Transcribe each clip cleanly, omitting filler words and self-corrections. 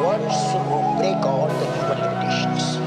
words break all the human limitations.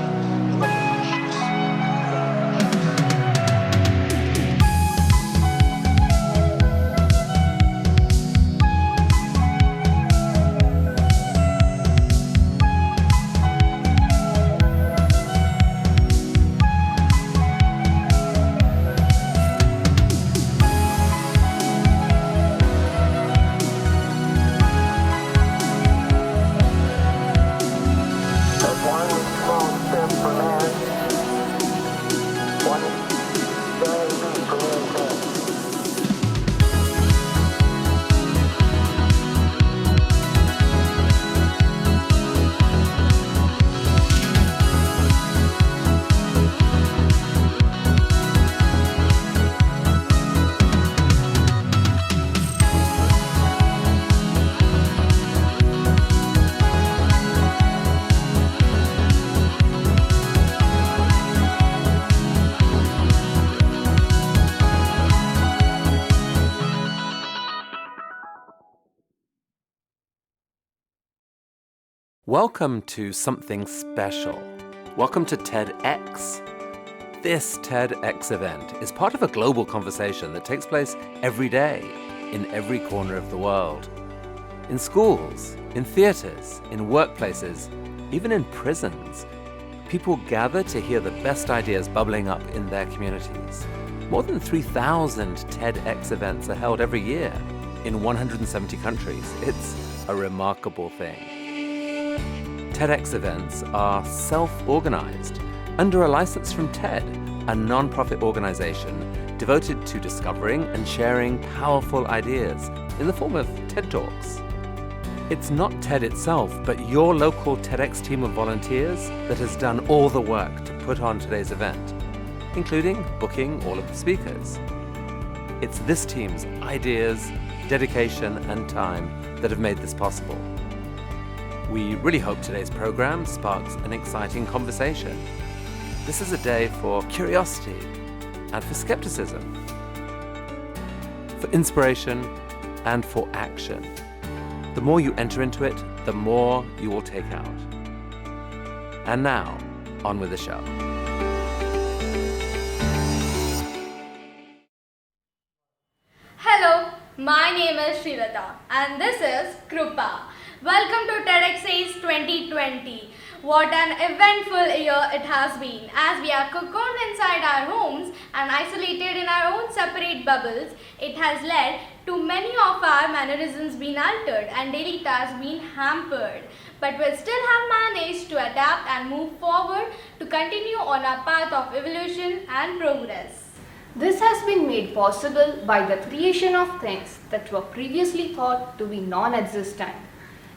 Welcome to something special. Welcome to TEDx. This TEDx event is part of a global conversation that takes place every day in every corner of the world. In schools, in theaters, in workplaces, even in prisons, people gather to hear the best ideas bubbling up in their communities. More than 3,000 TEDx events are held every year in 170 countries. It's a remarkable thing. TEDx events are self-organized under a license from TED, a non-profit organization devoted to discovering and sharing powerful ideas in the form of TED Talks. It's not TED itself, but your local TEDx team of volunteers that has done all the work to put on today's event, including booking all of the speakers. It's this team's ideas, dedication, and time that have made this possible. We really hope today's program sparks an exciting conversation. This is a day for curiosity and for skepticism, for inspiration and for action. The more you enter into it, the more you will take out. And now, on with the show. Hello, my name is Srilata and this is Krupa. Welcome to TEDxACE 2020. What an eventful year it has been. As we are cocooned inside our homes and isolated in our own separate bubbles, it has led to many of our mannerisms being altered and daily tasks being hampered. But we still have managed to adapt and move forward to continue on our path of evolution and progress. This has been made possible by the creation of things that were previously thought to be non-existent.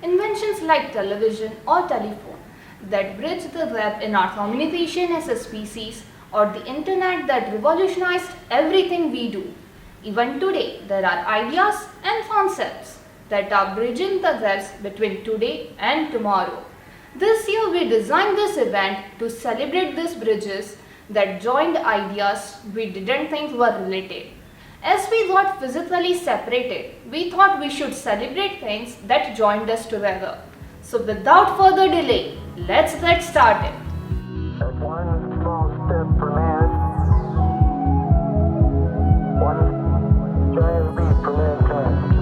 Inventions like television or telephone that bridge the gap in our communication as a species, or the internet that revolutionized everything we do. Even today, there are ideas and concepts that are bridging the gaps between today and tomorrow. This year we designed this event to celebrate these bridges that joined ideas we didn't think were related. As we got physically separated, we thought we should celebrate things that joined us together. So without further delay, let's get started. One small step for man, one giant leap for mankind.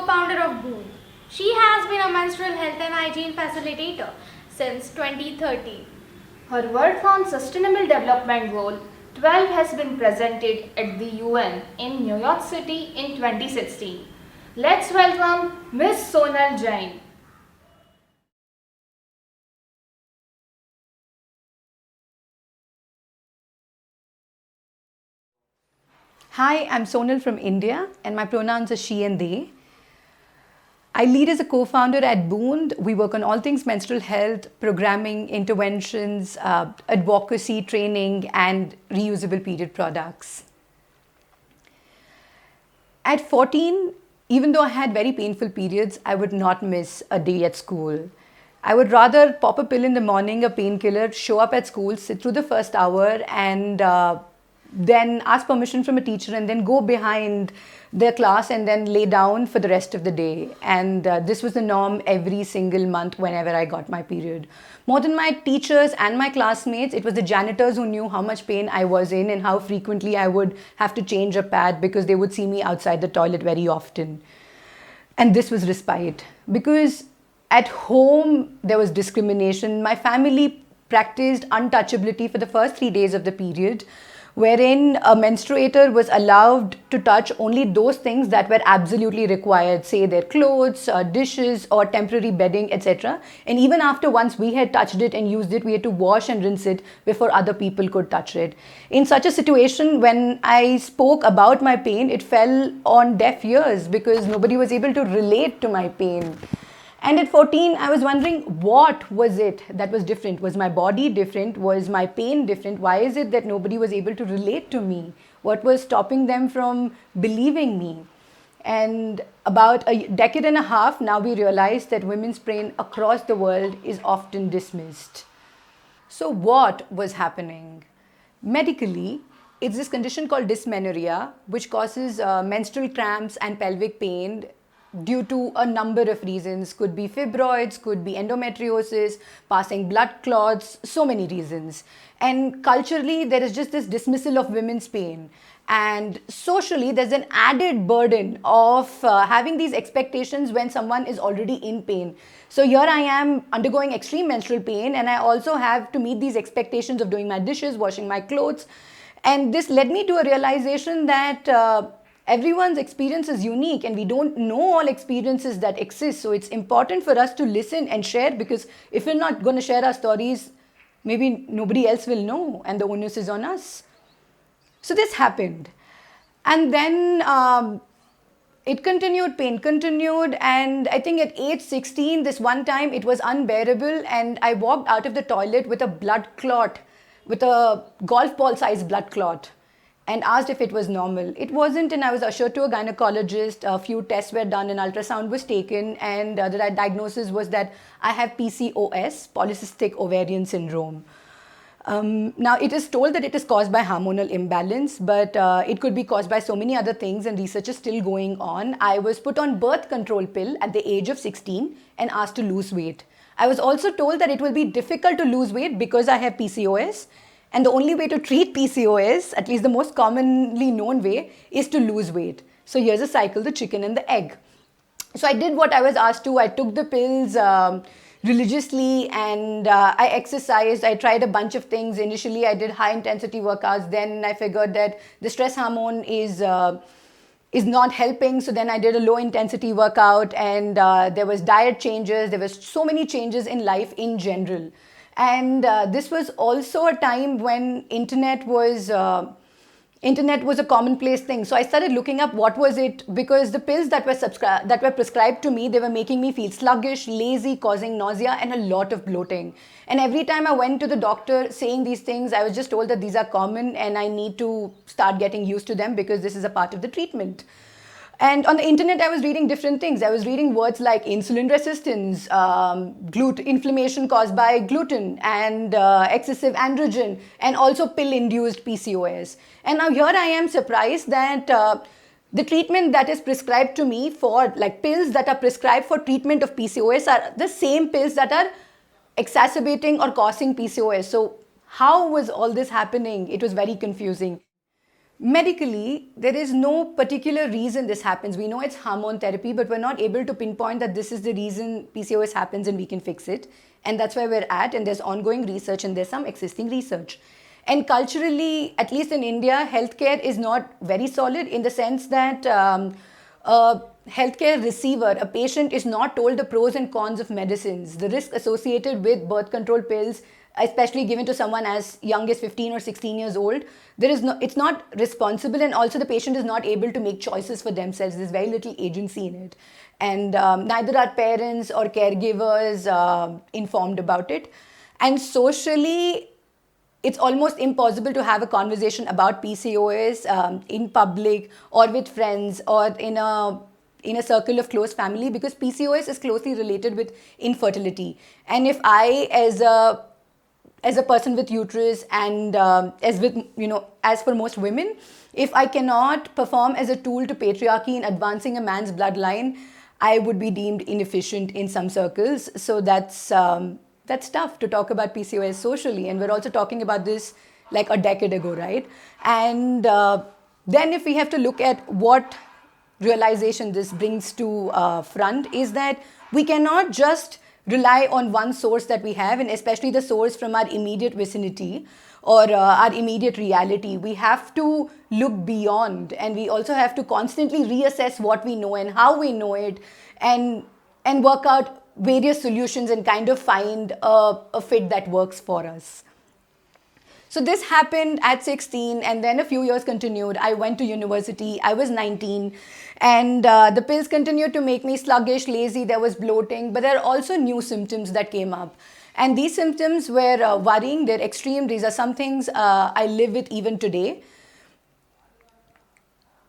co-founder of Boon. She has been a menstrual health and hygiene facilitator since 2013. Her work on Sustainable Development Goal 12 has been presented at the UN in New York City in 2016. Let's welcome Ms. Sonal Jain. Hi, I'm Sonal from India and my pronouns are she and they. I lead as a co-founder at Boon. We work on all things menstrual health, programming, interventions, advocacy, training and reusable period products. At 14, even though I had very painful periods, I would not miss a day at school. I would rather pop a pill in the morning, a painkiller, show up at school, sit through the first hour and then ask permission from a teacher and then go behind their class and then lay down for the rest of the day. And this was the norm every single month whenever I got my period. More than my teachers and my classmates, it was the janitors who knew how much pain I was in and how frequently I would have to change a pad because they would see me outside the toilet very often. And this was respite because at home there was discrimination. My family practiced untouchability for the first 3 days of the period, wherein a menstruator was allowed to touch only those things that were absolutely required, say their clothes, dishes or temporary bedding, etc. And even after once we had touched it and used it, we had to wash and rinse it before other people could touch it. In such a situation, when I spoke about my pain, it fell on deaf ears because nobody was able to relate to my pain. And at 14, I was wondering, what was it that was different? Was my body different? Was my pain different? Why is it that nobody was able to relate to me? What was stopping them from believing me? And about a decade and a half, now we realize that women's pain across the world is often dismissed. So what was happening? Medically, it's this condition called dysmenorrhea, which causes menstrual cramps and pelvic pain due to a number of reasons. Could be fibroids, could be endometriosis, passing blood clots, so many reasons. And culturally, there is just this dismissal of women's pain. And socially, there's an added burden of having these expectations when someone is already in pain. So here I am undergoing extreme menstrual pain and I also have to meet these expectations of doing my dishes, washing my clothes. And this led me to a realization that everyone's experience is unique and we don't know all experiences that exist. So it's important for us to listen and share, because if we're not going to share our stories, maybe nobody else will know and the onus is on us. So this happened. And then it continued, pain continued. And I think at age 16, this one time it was unbearable and I walked out of the toilet with a blood clot, with a golf ball sized blood clot, and asked if it was normal. It wasn't, and I was ushered to a gynecologist. A few tests were done, an ultrasound was taken, and the diagnosis was that I have PCOS, polycystic ovarian syndrome. Now, it is told that it is caused by hormonal imbalance, but it could be caused by so many other things, and research is still going on. I was put on birth control pill at the age of 16 and asked to lose weight. I was also told that it will be difficult to lose weight because I have PCOS. And the only way to treat PCOS, at least the most commonly known way, is to lose weight. So here's a cycle, the chicken and the egg. So I did what I was asked to. I took the pills religiously and I exercised. I tried a bunch of things. Initially, I did high intensity workouts. Then I figured that the stress hormone is not helping. So then I did a low intensity workout and there was diet changes. There was so many changes in life in general. And this was also a time when internet was a commonplace thing. So I started looking up what was it, because the pills that were prescribed to me, they were making me feel sluggish, lazy, causing nausea and a lot of bloating. And every time I went to the doctor saying these things, I was just told that these are common and I need to start getting used to them because this is a part of the treatment. And on the internet, I was reading different things. I was reading words like insulin resistance, inflammation caused by gluten, and excessive androgen, and also pill-induced PCOS. And now here I am surprised that the treatment that is prescribed to me for, like pills that are prescribed for treatment of PCOS, are the same pills that are exacerbating or causing PCOS. So how was all this happening? It was very confusing. Medically, there is no particular reason this happens. We know it's hormone therapy, but we're not able to pinpoint that this is the reason PCOS happens and we can fix it. And that's where we're at. And there's ongoing research and there's some existing research. And culturally, at least in India, healthcare is not very solid in the sense that a healthcare receiver, a patient, is not told the pros and cons of medicines, the risk associated with birth control pills, especially given to someone as young as 15 or 16 years old. It's not responsible, and also the patient is not able to make choices for themselves. There's very little agency in it. And neither are parents or caregivers informed about it. And socially, it's almost impossible to have a conversation about PCOS in public or with friends or in a circle of close family, because PCOS is closely related with infertility. And if I, as a person with uterus, and as for most women, if I cannot perform as a tool to patriarchy in advancing a man's bloodline, I would be deemed inefficient in some circles. So that's tough to talk about PCOS socially. And we're also talking about this like a decade ago, right? And then if we have to look at what realization this brings to front, is that we cannot just rely on one source that we have, and especially the source from our immediate vicinity or our immediate reality. We have to look beyond, and we also have to constantly reassess what we know and how we know it, and work out various solutions and kind of find a fit that works for us. So this happened at 16, and then a few years continued. I went to university. I was 19, and the pills continued to make me sluggish, lazy. There was bloating, but there are also new symptoms that came up. And these symptoms were worrying. They're extreme. These are some things I live with even today.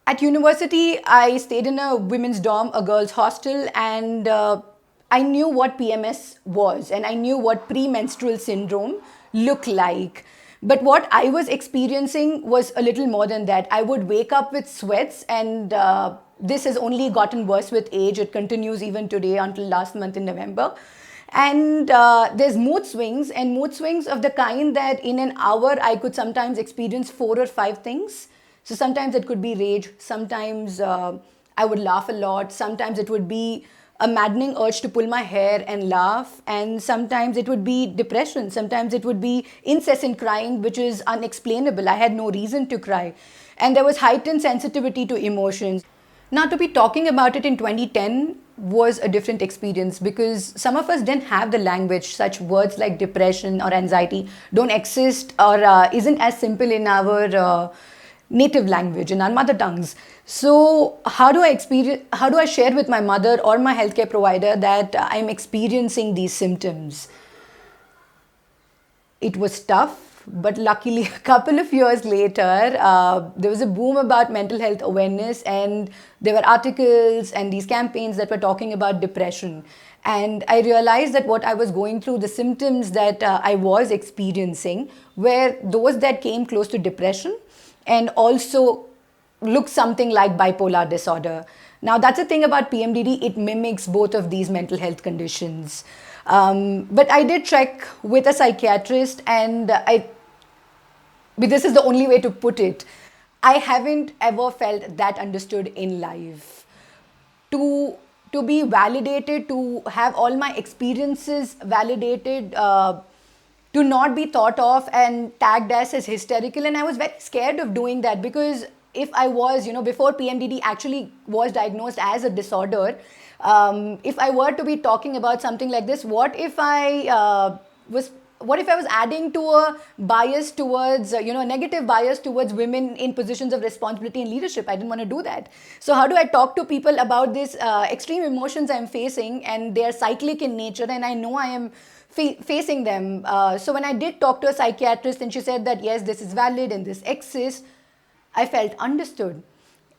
At university, I stayed in a women's dorm, a girls' hostel, and I knew what PMS was, and I knew what premenstrual syndrome looked like. But what I was experiencing was a little more than that. I would wake up with sweats, and this has only gotten worse with age. It continues even today until last month in November. And there's mood swings of the kind that in an hour I could sometimes experience 4 or 5 things. So sometimes it could be rage, sometimes I would laugh a lot, sometimes it would be a maddening urge to pull my hair and laugh, and sometimes it would be depression, sometimes it would be incessant crying, which is unexplainable. I had no reason to cry. And there was heightened sensitivity to emotions. Now, to be talking about it in 2010 was a different experience, because some of us didn't have the language. Such words like depression or anxiety don't exist or isn't as simple in our native language, in our mother tongues. So how do I share with my mother or my healthcare provider that I'm experiencing these symptoms? It was tough, but luckily a couple of years later, there was a boom about mental health awareness, and there were articles and these campaigns that were talking about depression. And I realized that what I was going through, the symptoms that I was experiencing, were those that came close to depression and also look something like bipolar disorder. Now, that's the thing about PMDD, it mimics both of these mental health conditions. But I did check with a psychiatrist, and this is the only way to put it. I haven't ever felt that understood in life. To be validated, to have all my experiences validated, to not be thought of and tagged as hysterical. And I was very scared of doing that, because if I was, before PMDD actually was diagnosed as a disorder, if I were to be talking about something like this, what if I was adding to a bias towards, a negative bias towards women in positions of responsibility and leadership? I didn't want to do that. So how do I talk to people about these extreme emotions I'm facing, and they are cyclic in nature, and I know I am facing them. So when I did talk to a psychiatrist, and she said that yes, this is valid and this exists, I felt understood.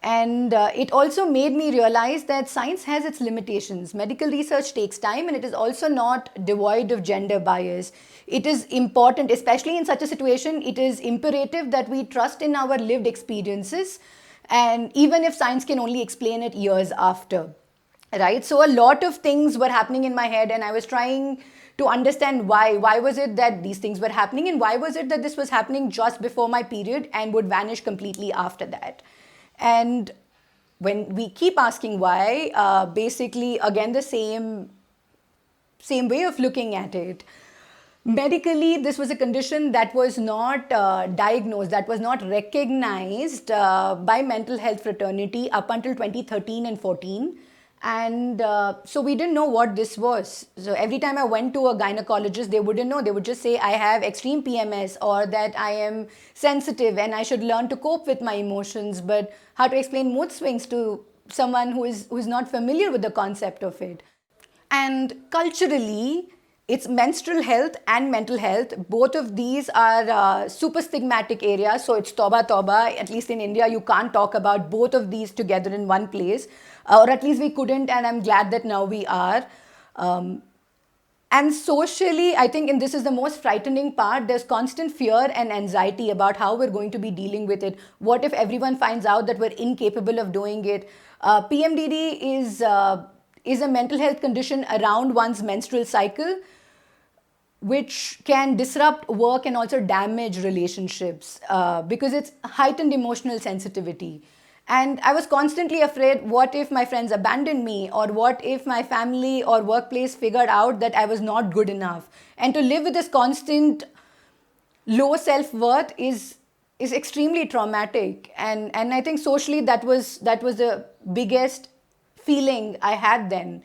And it also made me realize that science has its limitations. Medical research takes time, and it is also not devoid of gender bias. It is important, especially in such a situation, it is imperative that we trust in our lived experiences, and even if science can only explain it years after. right? So a lot of things were happening in my head, and I was trying to understand why was it that these things were happening, and why was it that this was happening just before my period and would vanish completely after that. And when we keep asking why, basically again the same way of looking at it. Medically, this was a condition that was not diagnosed, that was not recognized by mental health fraternity up until 2013 and 14. And so we didn't know what this was. So every time I went to a gynecologist, they wouldn't know. They would just say I have extreme PMS, or that I am sensitive and I should learn to cope with my emotions. But how to explain mood swings to someone who is not familiar with the concept of it? And culturally, it's menstrual health and mental health. Both of these are super stigmatic areas. So it's toba toba. At least in India, you can't talk about both of these together in one place. Or at least we couldn't, and I'm glad that now we are. And socially, I think, and this is the most frightening part, there's constant fear and anxiety about how we're going to be dealing with it. What if everyone finds out that we're incapable of doing it? PMDD is a mental health condition around one's menstrual cycle, which can disrupt work and also damage relationships because it's heightened emotional sensitivity. And I was constantly afraid, what if my friends abandoned me, or what if my family or workplace figured out that I was not good enough? And to live with this constant low self-worth is extremely traumatic. And I think socially that was the biggest feeling I had then.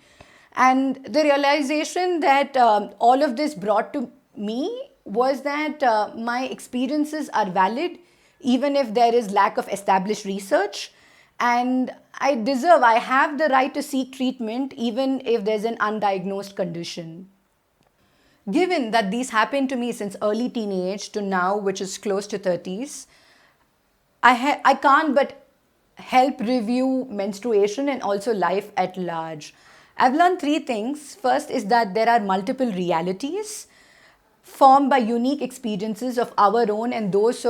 And the realization that all of this brought to me was that my experiences are valid, even if there is lack of established research. And I have the right to seek treatment, even if there's an undiagnosed condition. Given that these happened to me since early teenage to now, which is close to 30s, I can't but help review menstruation and also life at large. I've learned three things. First is that there are multiple realities formed by unique experiences of our own and those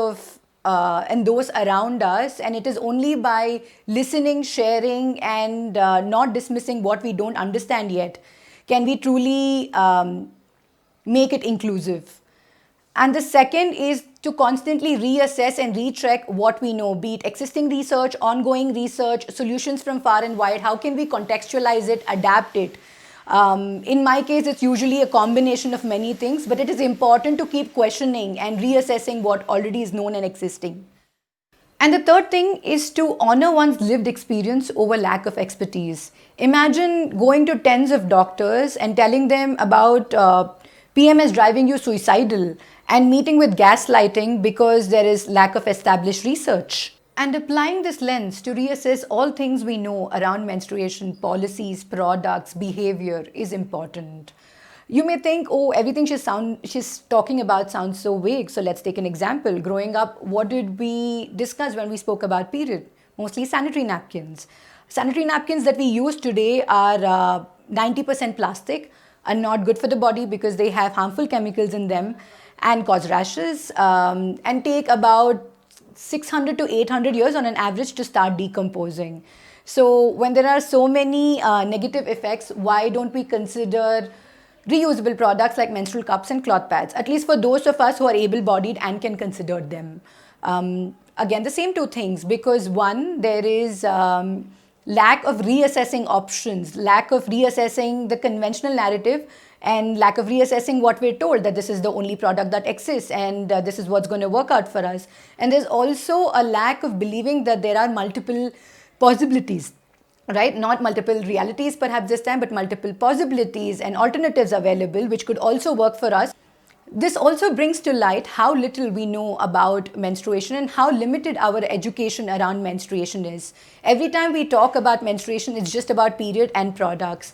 around us, and it is only by listening, sharing, and not dismissing what we don't understand yet can we truly make it inclusive. And the second is to constantly reassess and recheck what we know, be it existing research, ongoing research, solutions from far and wide. How can we contextualize it, adapt it? In my case, it's usually a combination of many things, but it is important to keep questioning and reassessing what already is known and existing. And the third thing is to honor one's lived experience over lack of expertise. Imagine going to tens of doctors and telling them about PMS driving you suicidal, and meeting with gaslighting because there is lack of established research. And applying this lens to reassess all things we know around menstruation, policies, products, behavior is important. You may think, oh, everything she's talking about sounds so vague. So let's take an example. Growing up, what did we discuss when we spoke about period? Mostly sanitary napkins. Sanitary napkins that we use today are 90% plastic, are not good for the body because they have harmful chemicals in them and cause rashes, and take about 600 to 800 years on an average to start decomposing. So when there are so many negative effects, why don't we consider reusable products like menstrual cups and cloth pads, at least for those of us who are able-bodied and can consider them? Again, the same two things, because one, there is lack of reassessing options, lack of reassessing the conventional narrative, and lack of reassessing what we're told, that this is the only product that exists and this is what's going to work out for us. And there's also a lack of believing that there are multiple possibilities, right? Not multiple realities perhaps this time, but multiple possibilities and alternatives available which could also work for us. This also brings to light how little we know about menstruation and how limited our education around menstruation is. Every time we talk about menstruation, it's just about period and products.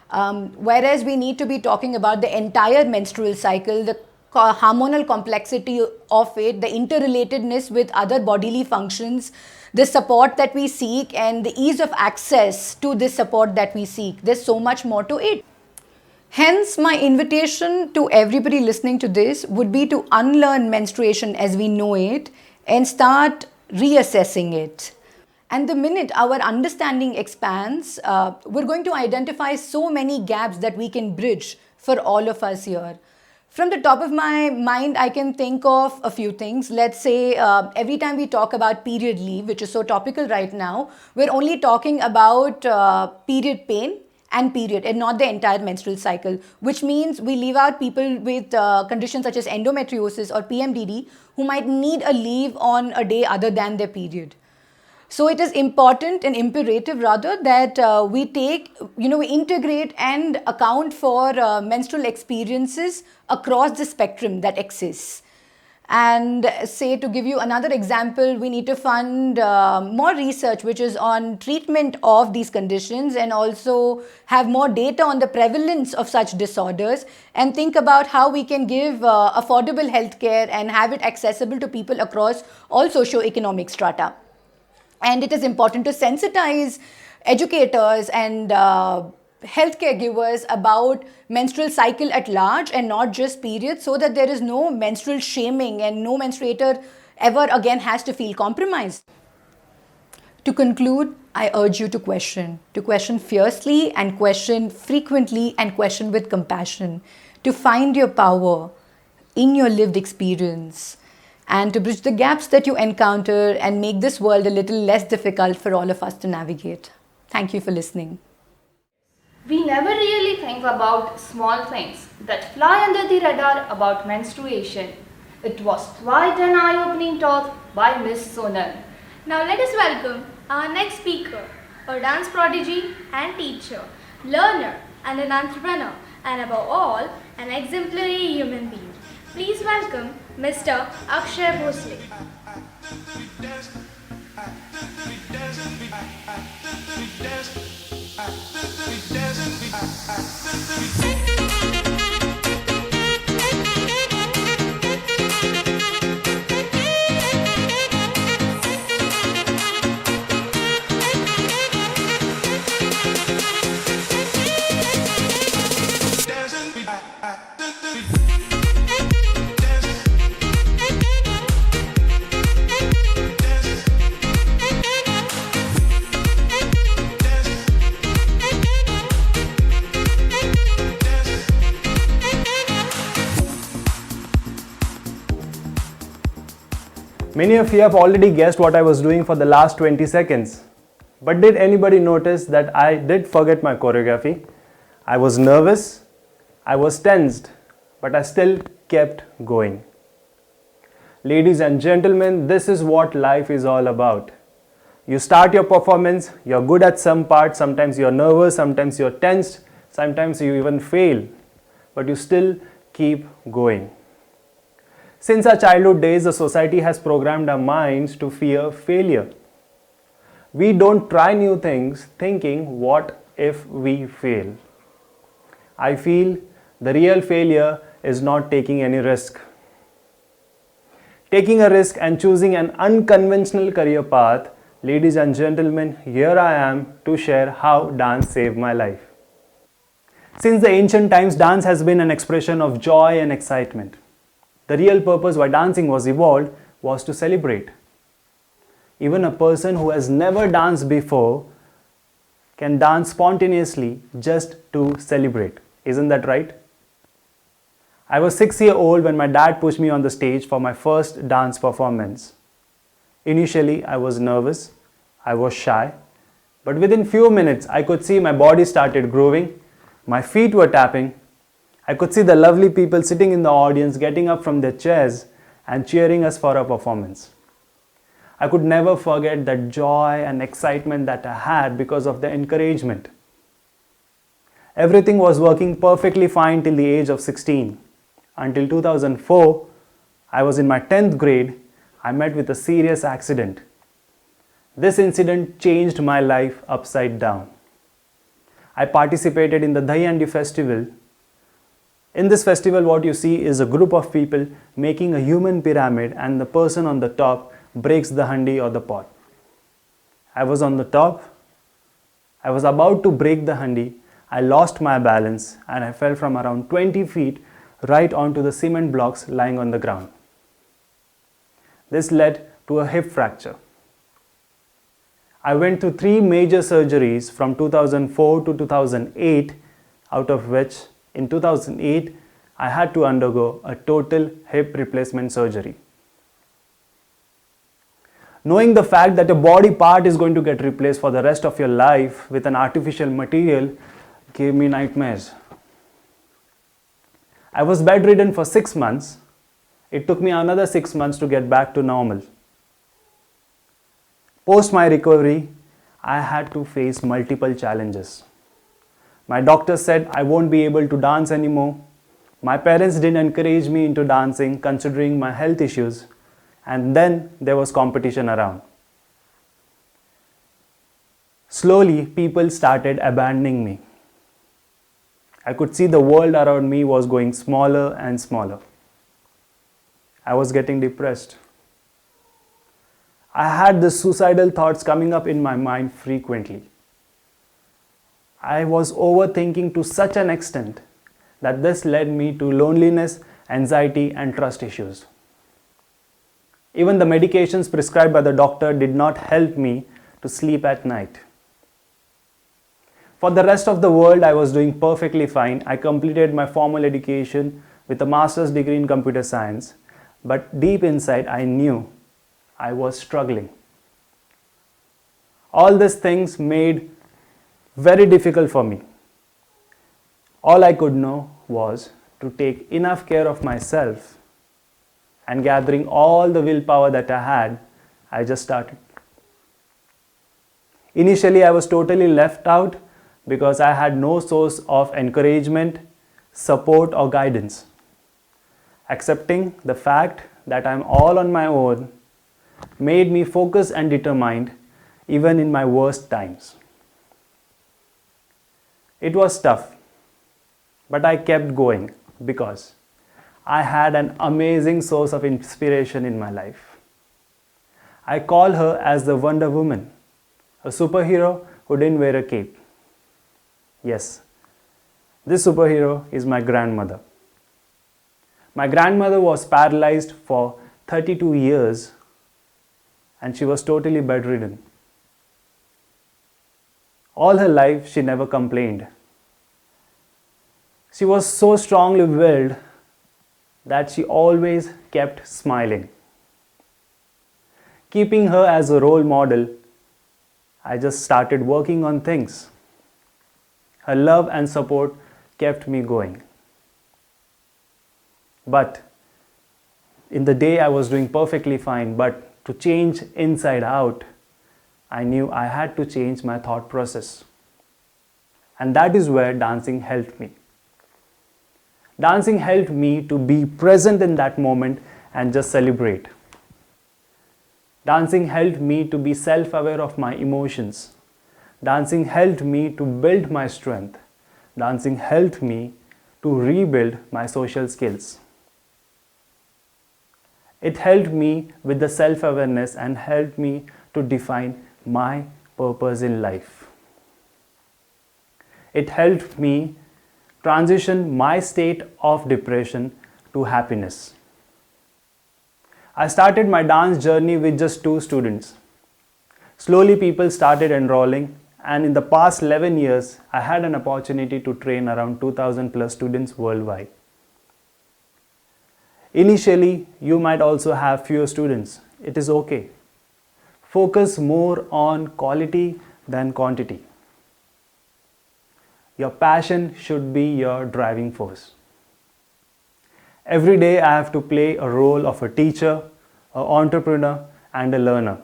Whereas we need to be talking about the entire menstrual cycle, the hormonal complexity of it, the interrelatedness with other bodily functions, the support that we seek, and the ease of access to this support that we seek. There's so much more to it. Hence, my invitation to everybody listening to this would be to unlearn menstruation as we know it and start reassessing it. And the minute our understanding expands, we're going to identify so many gaps that we can bridge for all of us here. From the top of my mind, I can think of a few things. Let's say every time we talk about period leave, which is so topical right now, we're only talking about period pain and period and not the entire menstrual cycle, which means we leave out people with conditions such as endometriosis or PMDD who might need a leave on a day other than their period. So it is important and imperative rather that we integrate and account for menstrual experiences across the spectrum that exists. And say, to give you another example, we need to fund more research which is on treatment of these conditions, and also have more data on the prevalence of such disorders, and think about how we can give affordable healthcare and have it accessible to people across all socio-economic strata. And it is important to sensitize educators and healthcare givers about menstrual cycle at large and not just periods, so that there is no menstrual shaming and no menstruator ever again has to feel compromised. To conclude, I urge you to question fiercely and question frequently and question with compassion, to find your power in your lived experience, and to bridge the gaps that you encounter and make this world a little less difficult for all of us to navigate. Thank you for listening. We never really think about small things that fly under the radar about menstruation. It was quite an eye-opening talk by Miss Sonal. Now let us welcome our next speaker, a dance prodigy and teacher, learner and an entrepreneur, and above all, an exemplary human being. Please welcome Mr. Akshay Bhosle. Many of you have already guessed what I was doing for the last 20 seconds. But did anybody notice that I did forget my choreography? I was nervous, I was tensed, but I still kept going. Ladies and gentlemen, this is what life is all about. You start your performance, you're good at some part, sometimes you're nervous, sometimes you're tensed, sometimes you even fail, but you still keep going. Since our childhood days, the society has programmed our minds to fear failure. We don't try new things thinking, what if we fail? I feel the real failure is not taking any risk. Taking a risk and choosing an unconventional career path, ladies and gentlemen, here I am to share how dance saved my life. Since the ancient times, dance has been an expression of joy and excitement. The real purpose why dancing was evolved was to celebrate. Even a person who has never danced before can dance spontaneously just to celebrate. Isn't that right? I was 6 years old when my dad pushed me on the stage for my first dance performance. Initially, I was nervous, I was shy, but within few minutes, I could see my body started grooving, my feet were tapping. I could see the lovely people sitting in the audience getting up from their chairs and cheering us for our performance. I could never forget that joy and excitement that I had because of the encouragement. Everything was working perfectly fine till the age of 16. Until 2004, I was in my 10th grade, I met with a serious accident. This incident changed my life upside down. I participated in the Dahi Handi festival. In this festival, what you see is a group of people making a human pyramid, and the person on the top breaks the handi or the pot. I was on the top. I was about to break the handi. I lost my balance and I fell from around 20 feet right onto the cement blocks lying on the ground. This led to a hip fracture. I went through 3 major surgeries from 2004 to 2008, out of which in 2008 I had to undergo a total hip replacement surgery. Knowing the fact that a body part is going to get replaced for the rest of your life with an artificial material gave me nightmares. I was bedridden for 6 months. It took me another 6 months to get back to normal. Post my recovery, I had to face multiple challenges. My doctor said I won't be able to dance anymore. My parents didn't encourage me into dancing considering my health issues, and then there was competition around. Slowly, people started abandoning me. I could see the world around me was going smaller and smaller. I was getting depressed. I had the suicidal thoughts coming up in my mind frequently. I was overthinking to such an extent that this led me to loneliness, anxiety, and trust issues. Even the medications prescribed by the doctor did not help me to sleep at night. For the rest of the world, I was doing perfectly fine. I completed my formal education with a master's degree in computer science, but deep inside, I knew I was struggling. All these things made very difficult for me. All I could know was to take enough care of myself, and gathering all the willpower that I had, I just started. Initially, I was totally left out because I had no source of encouragement, support, or guidance. Accepting the fact that I'm all on my own made me focused and determined even in my worst times. It was tough, but I kept going because I had an amazing source of inspiration in my life. I call her as the Wonder Woman, a superhero who didn't wear a cape. Yes, this superhero is my grandmother. My grandmother was paralyzed for 32 years and she was totally bedridden. All her life, she never complained. She was so strongly willed that she always kept smiling. Keeping her as a role model, I just started working on things. Her love and support kept me going. But in the day I was doing perfectly fine, but to change inside out, I knew I had to change my thought process. And that is where dancing helped me. Dancing helped me to be present in that moment and just celebrate. Dancing helped me to be self-aware of my emotions. Dancing helped me to build my strength. Dancing helped me to rebuild my social skills. It helped me with the self-awareness and helped me to define my purpose in life. It helped me transition my state of depression to happiness. I started my dance journey with just 2 students. Slowly people started enrolling, and in the past 11 years, I had an opportunity to train around 2,000 plus students worldwide. Initially, you might also have fewer students. It is okay. Focus more on quality than quantity. Your passion should be your driving force. Every day I have to play a role of a teacher, an entrepreneur, and a learner.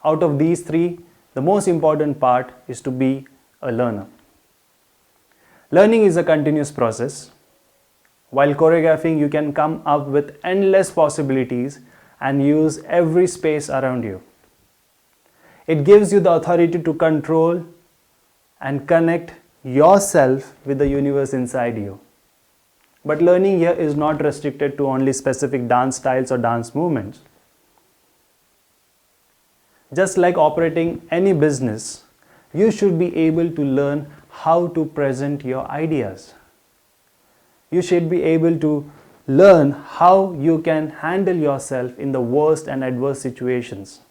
Out of these 3, the most important part is to be a learner. Learning is a continuous process. While choreographing, you can come up with endless possibilities and use every space around you. It gives you the authority to control and connect yourself with the universe inside you. But learning here is not restricted to only specific dance styles or dance movements. Just like operating any business, you should be able to learn how to present your ideas. You should be able to learn how you can handle yourself in the worst and adverse situations.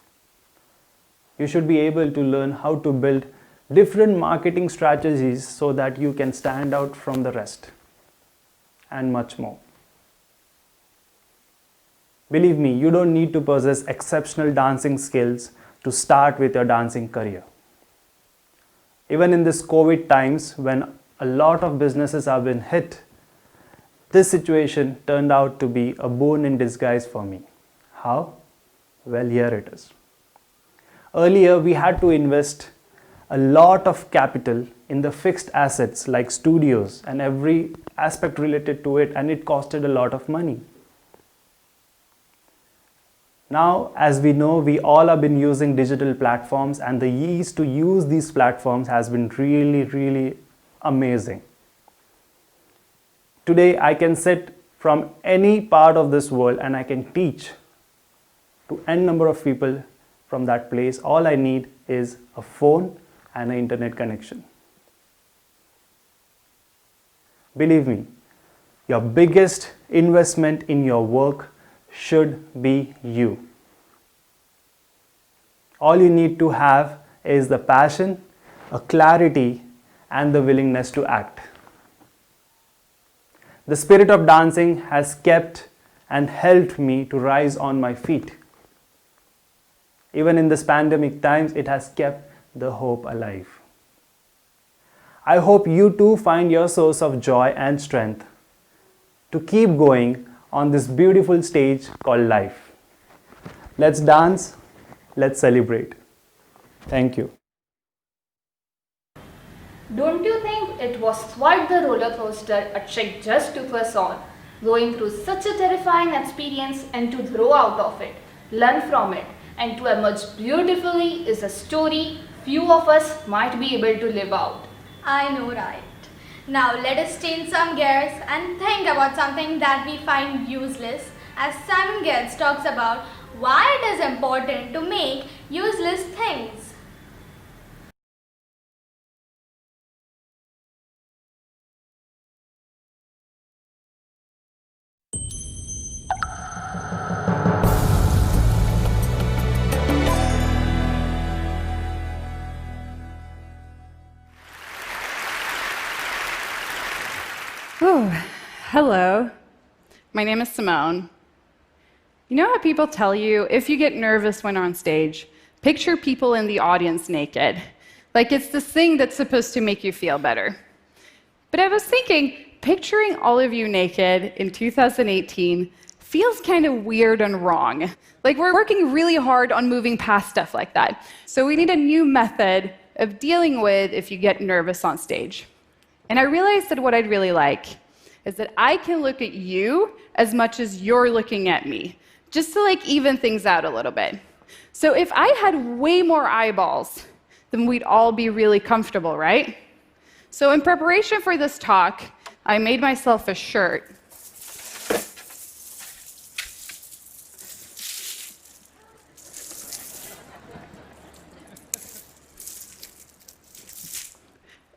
You should be able to learn how to build different marketing strategies so that you can stand out from the rest, and much more. Believe me, you don't need to possess exceptional dancing skills to start with your dancing career. Even in this COVID times, when a lot of businesses have been hit, this situation turned out to be a boon in disguise for me. How? Well, here it is. Earlier, we had to invest a lot of capital in the fixed assets like studios and every aspect related to it, and it costed a lot of money. Now, as we know, we all have been using digital platforms, and the ease to use these platforms has been really amazing. Today, I can sit from any part of this world and I can teach to n number of people from that place. All I need is a phone and an internet connection. Believe me, your biggest investment in your work should be you. All you need to have is the passion, a clarity, and the willingness to act. The spirit of dancing has kept and helped me to rise on my feet. Even in this pandemic times, it has kept the hope alive. I hope you too find your source of joy and strength to keep going on this beautiful stage called life. Let's dance, let's celebrate. Thank you. Don't you think it was quite the roller coaster a chick just took us on, going through such a terrifying experience, and to grow out of it, learn from it, and to emerge beautifully is a story few of us might be able to live out. I know, right? Now let us change some gears and think about something that we find useless, as Simon Getz talks about why it is important to make useless things. Oh, hello. My name is Simone. You know how people tell you if you get nervous when on stage, picture people in the audience naked, like it's this thing that's supposed to make you feel better. But I was thinking, picturing all of you naked in 2018 feels kind of weird and wrong. Like we're working really hard on moving past stuff like that. So we need a new method of dealing with if you get nervous on stage. And I realized that what I'd really like is that I can look at you as much as you're looking at me, just to like even things out a little bit. So if I had way more eyeballs, then we'd all be really comfortable, right? So in preparation for this talk, I made myself a shirt.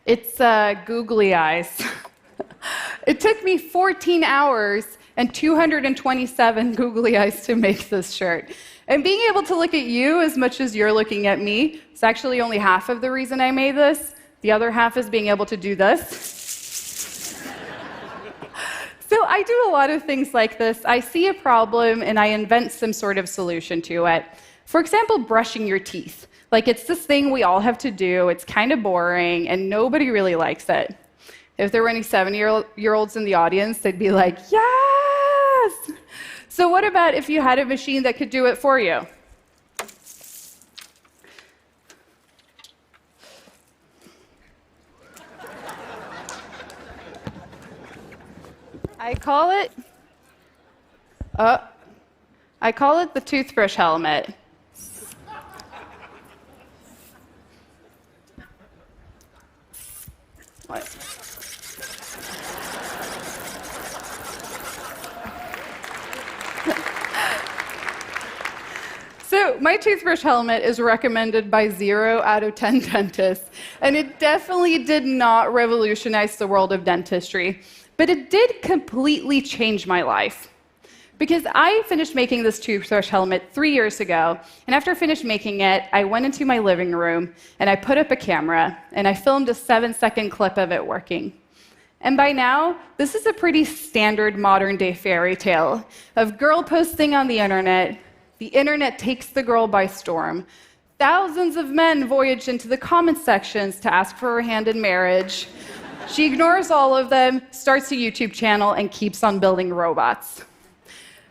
It's googly eyes. It took me 14 hours and 227 googly eyes to make this shirt. And being able to look at you as much as you're looking at me is actually only half of the reason I made this. The other half is being able to do this. So I do a lot of things like this. I see a problem and I invent some sort of solution to it. For example, brushing your teeth. Like it's this thing we all have to do, it's kind of boring, and nobody really likes it. If there were any 7-year-olds in the audience, they'd be like, yes! So what about if you had a machine that could do it for you? I call it the toothbrush helmet. What? So my toothbrush helmet is recommended by 0 out of 10 dentists, and it definitely did not revolutionize the world of dentistry, but it did completely change my life. Because I finished making this toothbrush helmet 3 years ago, and after I finished making it, I went into my living room and I put up a camera and I filmed a 7-second clip of it working. And by now, this is a pretty standard modern-day fairy tale of girl posting on the internet takes the girl by storm. Thousands of men voyage into the comment sections to ask for her hand in marriage. She ignores all of them, starts a YouTube channel, and keeps on building robots.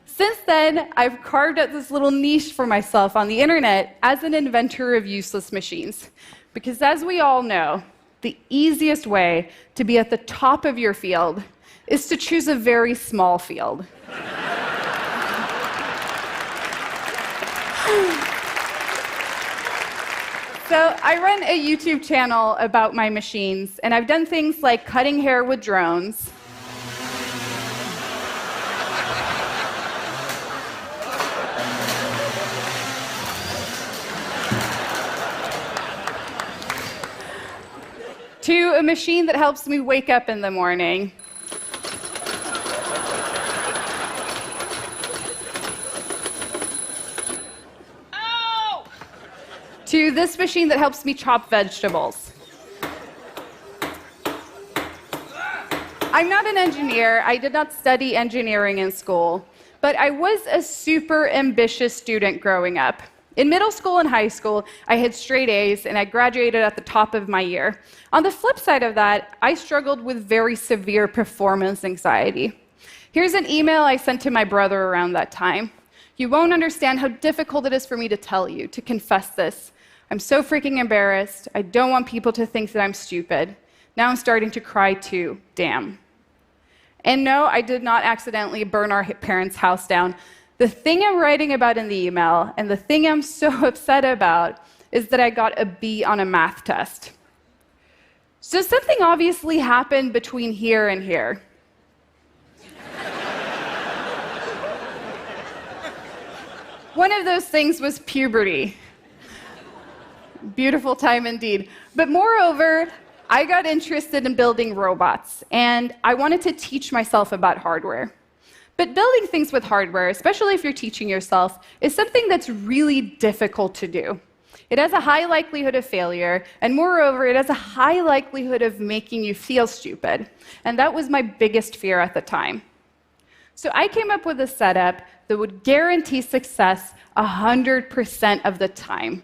Since then, I've carved out this little niche for myself on the internet as an inventor of useless machines. Because as we all know, the easiest way to be at the top of your field is to choose a very small field. So I run a YouTube channel about my machines, and I've done things like cutting hair with drones, to a machine that helps me wake up in the morning, to this machine that helps me chop vegetables. I'm not an engineer. I did not study engineering in school, but I was a super ambitious student growing up. In middle school and high school, I had straight A's, and I graduated at the top of my year. On the flip side of that, I struggled with very severe performance anxiety. Here's an email I sent to my brother around that time. You won't understand how difficult it is for me to tell you, to confess this. I'm so freaking embarrassed. I don't want people to think that I'm stupid. Now I'm starting to cry too. Damn. And no, I did not accidentally burn our parents' house down. The thing I'm writing about in the email, and the thing I'm so upset about, is that I got a B on a math test. So something obviously happened between here and here. One of those things was puberty. Beautiful time indeed. But moreover, I got interested in building robots, and I wanted to teach myself about hardware. But building things with hardware, especially if you're teaching yourself, is something that's really difficult to do. It has a high likelihood of failure, and moreover, it has a high likelihood of making you feel stupid. And that was my biggest fear at the time. So I came up with a setup that would guarantee success 100% of the time.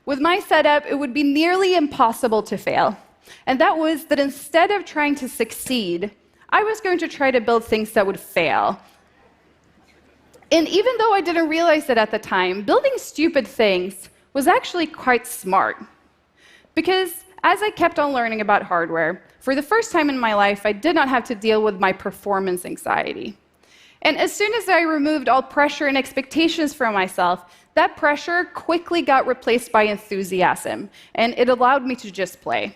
With my setup, it would be nearly impossible to fail. And that was that instead of trying to succeed, I was going to try to build things that would fail. And even though I didn't realize it at the time, building stupid things was actually quite smart. Because as I kept on learning about hardware, for the first time in my life, I did not have to deal with my performance anxiety. And as soon as I removed all pressure and expectations from myself, that pressure quickly got replaced by enthusiasm, and it allowed me to just play.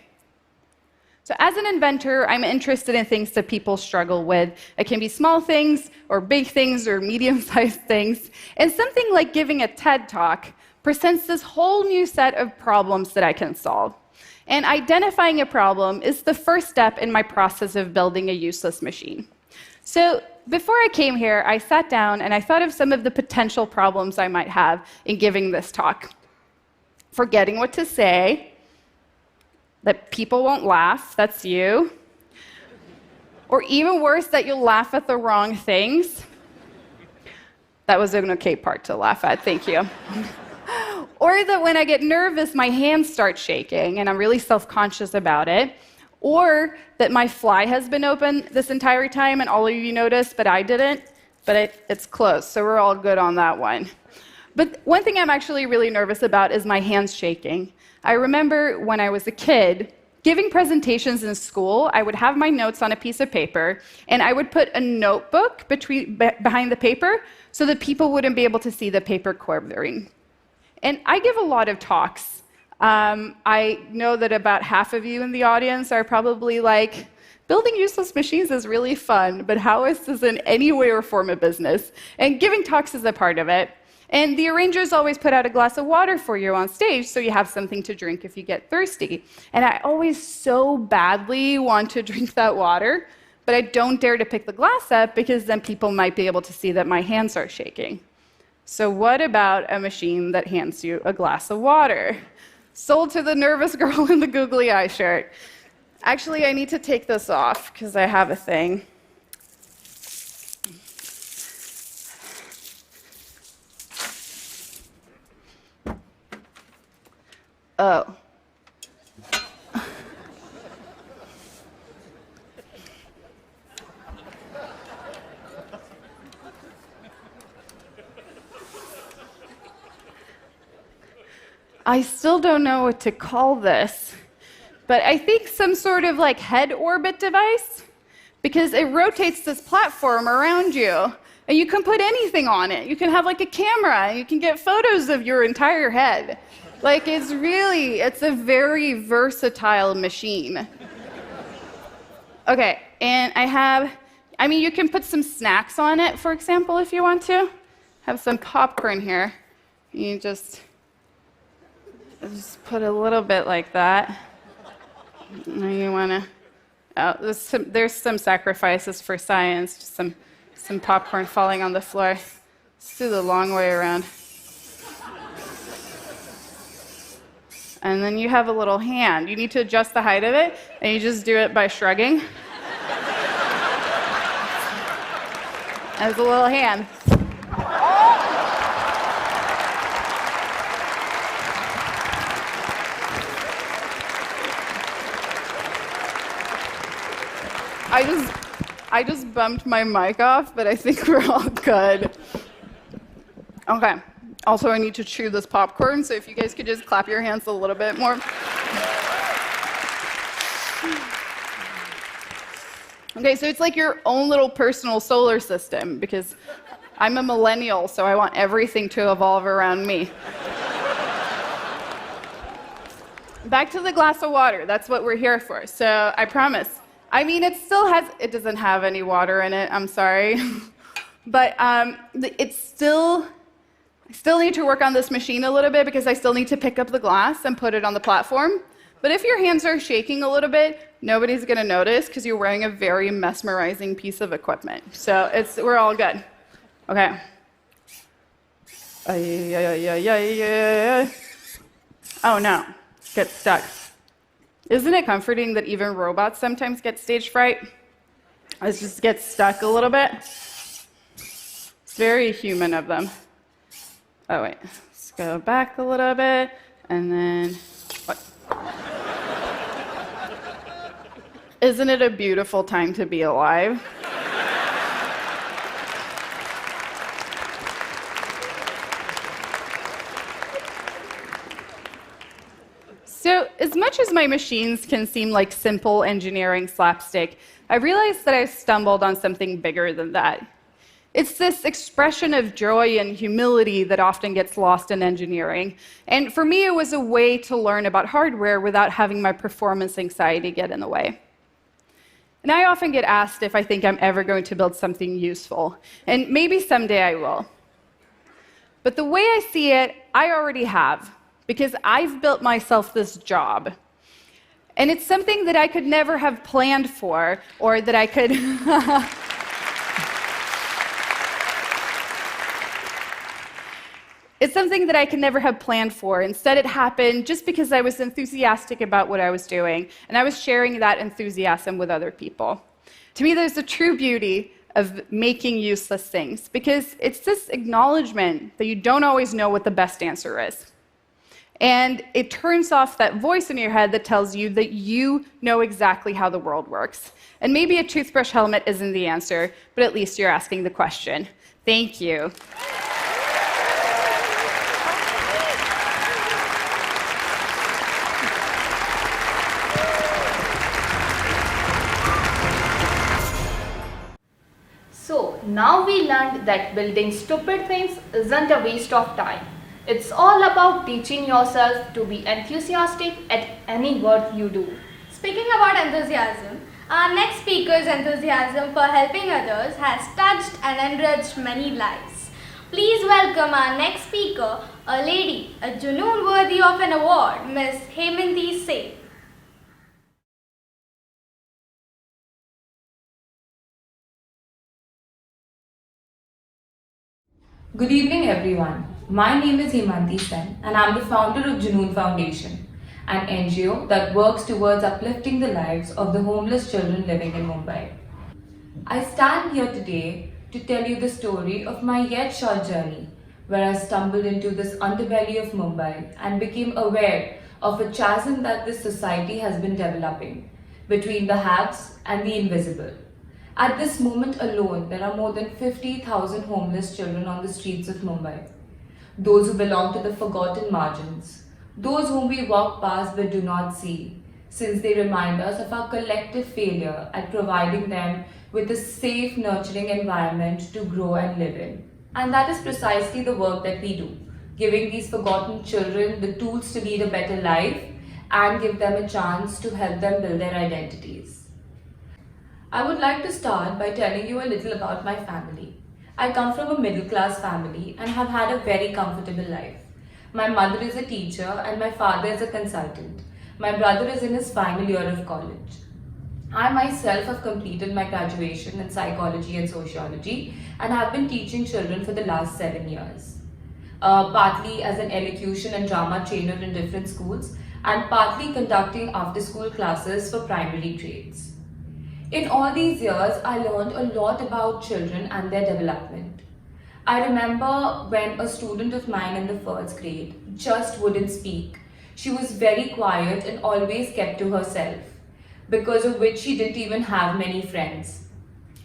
So as an inventor, I'm interested in things that people struggle with. It can be small things, or big things, or medium-sized things. And something like giving a TED Talk presents this whole new set of problems that I can solve. And identifying a problem is the first step in my process of building a useless machine. So before I came here, I sat down and I thought of some of the potential problems I might have in giving this talk. Forgetting what to say, that people won't laugh, that's you. Or even worse, that you'll laugh at the wrong things. That was an okay part to laugh at, thank you. Or that when I get nervous, my hands start shaking and I'm really self-conscious about it. Or that my fly has been open this entire time and all of you noticed, but I didn't. But it's close, so we're all good on that one. But one thing I'm actually really nervous about is my hands shaking. I remember when I was a kid, giving presentations in school, I would have my notes on a piece of paper, and I would put a notebook behind the paper so that people wouldn't be able to see the paper quivering. And I give a lot of talks. I know that about half of you in the audience are probably like, building useless machines is really fun, but how is this in any way or form a business? And giving talks is a part of it. And the arrangers always put out a glass of water for you on stage so you have something to drink if you get thirsty. And I always so badly want to drink that water, but I don't dare to pick the glass up because then people might be able to see that my hands are shaking. So what about a machine that hands you a glass of water? Sold to the nervous girl in the googly eye shirt. Actually, I need to take this off because I have a thing. Oh. I still don't know what to call this, but I think some sort of like head orbit device, because it rotates this platform around you, and you can put anything on it. You can have like a camera, you can get photos of your entire head. Like it's a very versatile machine. Okay, and you can put some snacks on it, for example, if you want to. Have some popcorn here. You just put a little bit like that. And you want to, there's some sacrifices for science, just some popcorn falling on the floor. Let's do the long way around. And then you have a little hand. You need to adjust the height of it, and you just do it by shrugging. As a little hand. I just bumped my mic off, but I think we're all good. Okay. Also, I need to chew this popcorn, so if you guys could just clap your hands a little bit more. Okay, so it's like your own little personal solar system, because I'm a millennial, so I want everything to evolve around me. Back to the glass of water. That's what we're here for, so I promise. I mean, it doesn't have any water in it, I'm sorry. But I still need to work on this machine a little bit because I still need to pick up the glass and put it on the platform. But if your hands are shaking a little bit, nobody's going to notice because you're wearing a very mesmerizing piece of equipment. So we're all good. Okay. Oh no, get stuck. Isn't it comforting that even robots sometimes get stage fright? It just gets stuck a little bit. It's very human of them. Oh wait, let's go back a little bit, and then, what? Isn't it a beautiful time to be alive? So, as much as my machines can seem like simple engineering slapstick, I realized that I stumbled on something bigger than that. It's this expression of joy and humility that often gets lost in engineering. And for me, it was a way to learn about hardware without having my performance anxiety get in the way. And I often get asked if I think I'm ever going to build something useful. And maybe someday I will. But the way I see it, I already have, because I've built myself this job. And it's something that I could never have planned for, or that I could... It's something that I could never have planned for. Instead, it happened just because I was enthusiastic about what I was doing, and I was sharing that enthusiasm with other people. To me, there's a true beauty of making useless things, because it's this acknowledgement that you don't always know what the best answer is. And it turns off that voice in your head that tells you that you know exactly how the world works. And maybe a toothbrush helmet isn't the answer, but at least you're asking the question. Thank you. So now we learned that building stupid things isn't a waste of time. It's all about teaching yourself to be enthusiastic at any work you do. Speaking about enthusiasm, our next speaker's enthusiasm for helping others has touched and enriched many lives. Please welcome our next speaker, a lady, a junoon worthy of an award, Miss TEDxACE. Good evening, everyone. My name is Himanti Sen, and I'm the founder of Junoon Foundation, an NGO that works towards uplifting the lives of the homeless children living in Mumbai. I stand here today to tell you the story of my yet short journey, where I stumbled into this underbelly of Mumbai and became aware of a chasm that this society has been developing between the haves and the invisible. At this moment alone, there are more than 50,000 homeless children on the streets of Mumbai. Those who belong to the forgotten margins, those whom we walk past but do not see, since they remind us of our collective failure at providing them with a safe, nurturing environment to grow and live in. And that is precisely the work that we do, giving these forgotten children the tools to lead a better life and give them a chance to help them build their identities. I would like to start by telling you a little about my family. I come from a middle class family and have had a very comfortable life. My mother is a teacher and my father is a consultant. My brother is in his final year of college. I myself have completed my graduation in psychology and sociology and have been teaching children for the last 7 years. Partly as an elocution and drama trainer in different schools and partly conducting after school classes for primary grades. In all these years, I learned a lot about children and their development. I remember when a student of mine in the first grade just wouldn't speak. She was very quiet and always kept to herself, because of which she didn't even have many friends.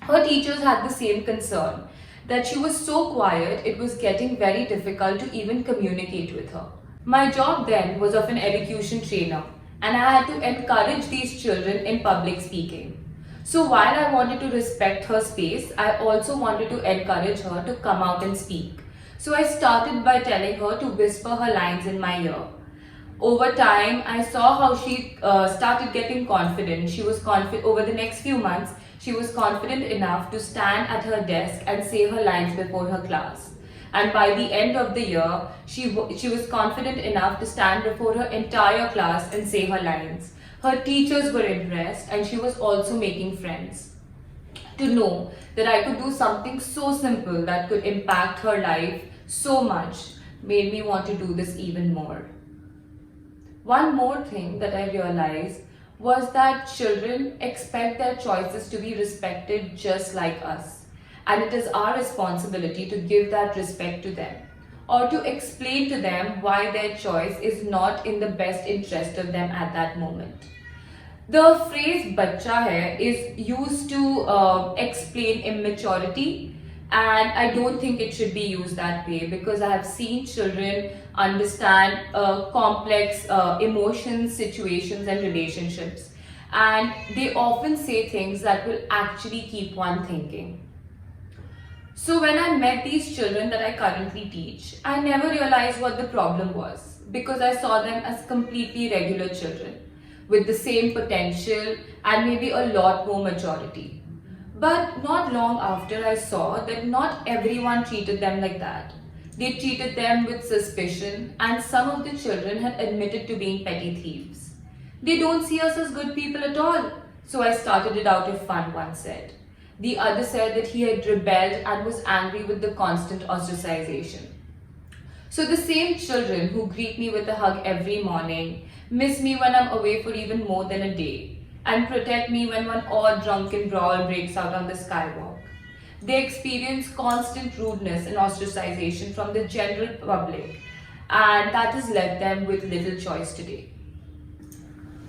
Her teachers had the same concern, that she was so quiet it was getting very difficult to even communicate with her. My job then was of an elocution trainer, and I had to encourage these children in public speaking. So while I wanted to respect her space, I also wanted to encourage her to come out and speak. So I started by telling her to whisper her lines in my ear. Over time, I saw how she started getting confident. She was over the next few months, she was confident enough to stand at her desk and say her lines before her class. And by the end of the year, she was confident enough to stand before her entire class and say her lines. Her teachers were impressed and she was also making friends. To know that I could do something so simple that could impact her life so much made me want to do this even more. One more thing that I realized was that children expect their choices to be respected just like us, and it is our responsibility to give that respect to them, or to explain to them why their choice is not in the best interest of them at that moment. The phrase "bachcha hai" is used to explain immaturity, and I don't think it should be used that way, because I have seen children understand complex emotions, situations and relationships, and they often say things that will actually keep one thinking. So when I met these children that I currently teach, I never realized what the problem was, because I saw them as completely regular children with the same potential and maybe a lot more maturity. But not long after, I saw that not everyone treated them like that. They treated them with suspicion, and some of the children had admitted to being petty thieves. They don't see us as good people at all. So I started it out of fun, one said. The other said that he had rebelled and was angry with the constant ostracization. So the same children who greet me with a hug every morning, miss me when I'm away for even more than a day, and protect me when one odd drunken brawl breaks out on the skywalk. They experience constant rudeness and ostracization from the general public, and that has left them with little choice today.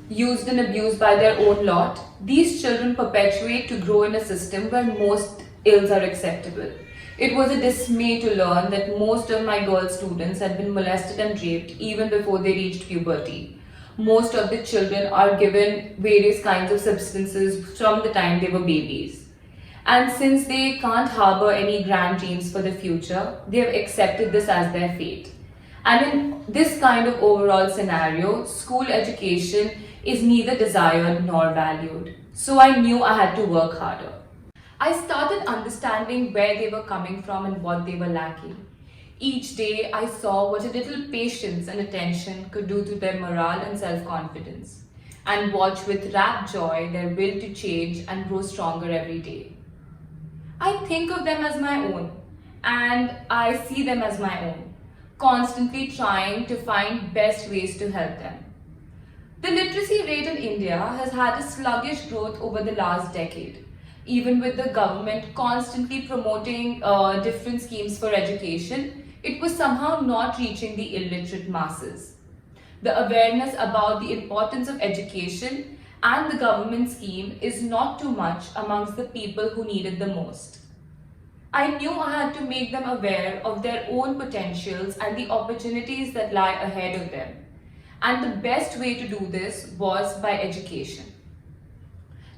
Used and abused by their own lot, these children perpetuate to grow in a system where most ills are acceptable. It was a dismay to learn that most of my girl students had been molested and raped even before they reached puberty. Most of the children are given various kinds of substances from the time they were babies. And since they can't harbor any grand dreams for the future, they have accepted this as their fate. And in this kind of overall scenario, school education is neither desired nor valued. So I knew I had to work harder. I started understanding where they were coming from and what they were lacking. Each day I saw what a little patience and attention could do to their morale and self-confidence, and watched with rapt joy their will to change and grow stronger every day. I think of them as my own, and I see them as my own, constantly trying to find best ways to help them. The literacy rate in India has had a sluggish growth over the last decade, even with the government constantly promoting different schemes for education. It was somehow not reaching the illiterate masses. The awareness about the importance of education and the government scheme is not too much amongst the people who need it the most. I knew I had to make them aware of their own potentials and the opportunities that lie ahead of them. And the best way to do this was by education.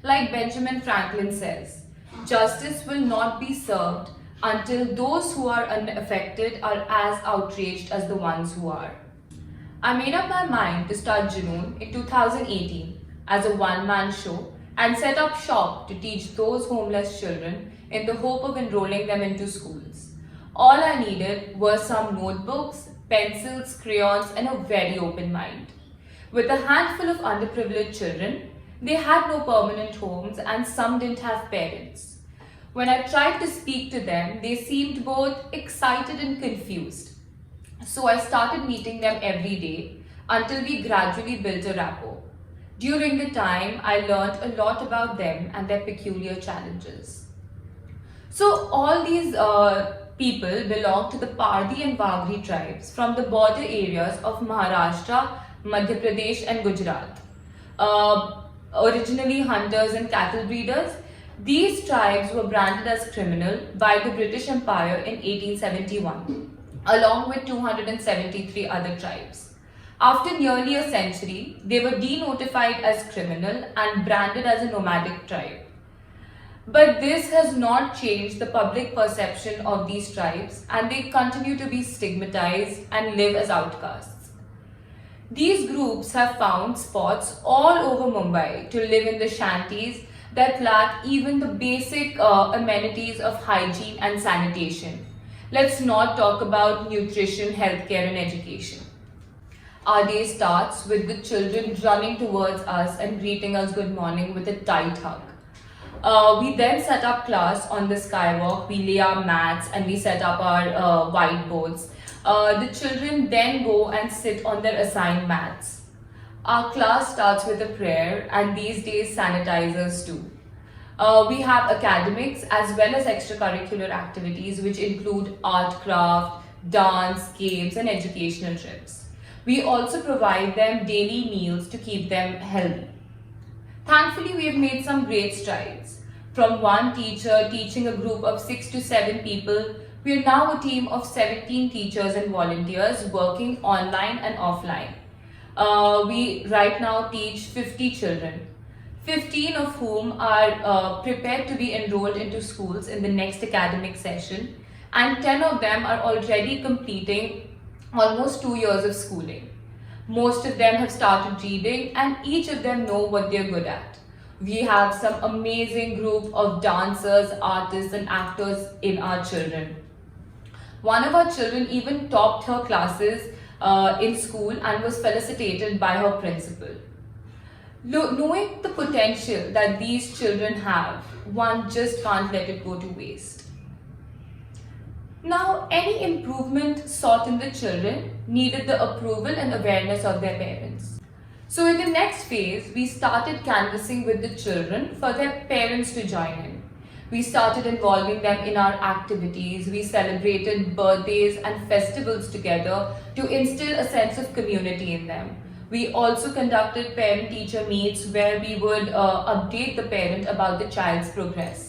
Like Benjamin Franklin says, justice will not be served until those who are unaffected are as outraged as the ones who are. I made up my mind to start Junoon in 2018 as a one-man show and set up shop to teach those homeless children in the hope of enrolling them into schools. All I needed were some notebooks, pencils, crayons, and a very open mind. With a handful of underprivileged children, they had no permanent homes and some didn't have parents. When I tried to speak to them, they seemed both excited and confused. So I started meeting them every day until we gradually built a rapport. During the time, I learned a lot about them and their peculiar challenges. So all these people belong to the Pardi and Wagri tribes from the border areas of Maharashtra, Madhya Pradesh and Gujarat. Originally hunters and cattle breeders, these tribes were branded as criminal by the British Empire in 1871, along with 273 other tribes. After nearly a century, they were denotified as criminal and branded as a nomadic tribe. But this has not changed the public perception of these tribes, and they continue to be stigmatized and live as outcasts. These groups have found spots all over Mumbai to live in the shanties that lack even the basic amenities of hygiene and sanitation. Let's not talk about nutrition, healthcare and education. Our day starts with the children running towards us and greeting us good morning with a tight hug. We then set up class on the skywalk, we lay our mats and we set up our whiteboards. The children then go and sit on their assigned mats. Our class starts with a prayer and these days sanitizers too. We have academics as well as extracurricular activities which include art craft, dance, games and educational trips. We also provide them daily meals to keep them healthy. Thankfully, we have made some great strides. From one teacher teaching a group of 6 to 7 people, we are now a team of 17 teachers and volunteers working online and offline. We right now teach 50 children, 15 of whom are prepared to be enrolled into schools in the next academic session, and 10 of them are already completing almost 2 years of schooling. Most of them have started reading and each of them know what they're good at. We have some amazing group of dancers, artists and actors in our children. One of our children even topped her classes in school and was felicitated by her principal. Knowing the potential that these children have, one just can't let it go to waste. Now, any improvement sought in the children needed the approval and awareness of their parents. So in the next phase, we started canvassing with the children for their parents to join in. We started involving them in our activities. We celebrated birthdays and festivals together to instill a sense of community in them. We also conducted parent-teacher meets where we would update the parent about the child's progress.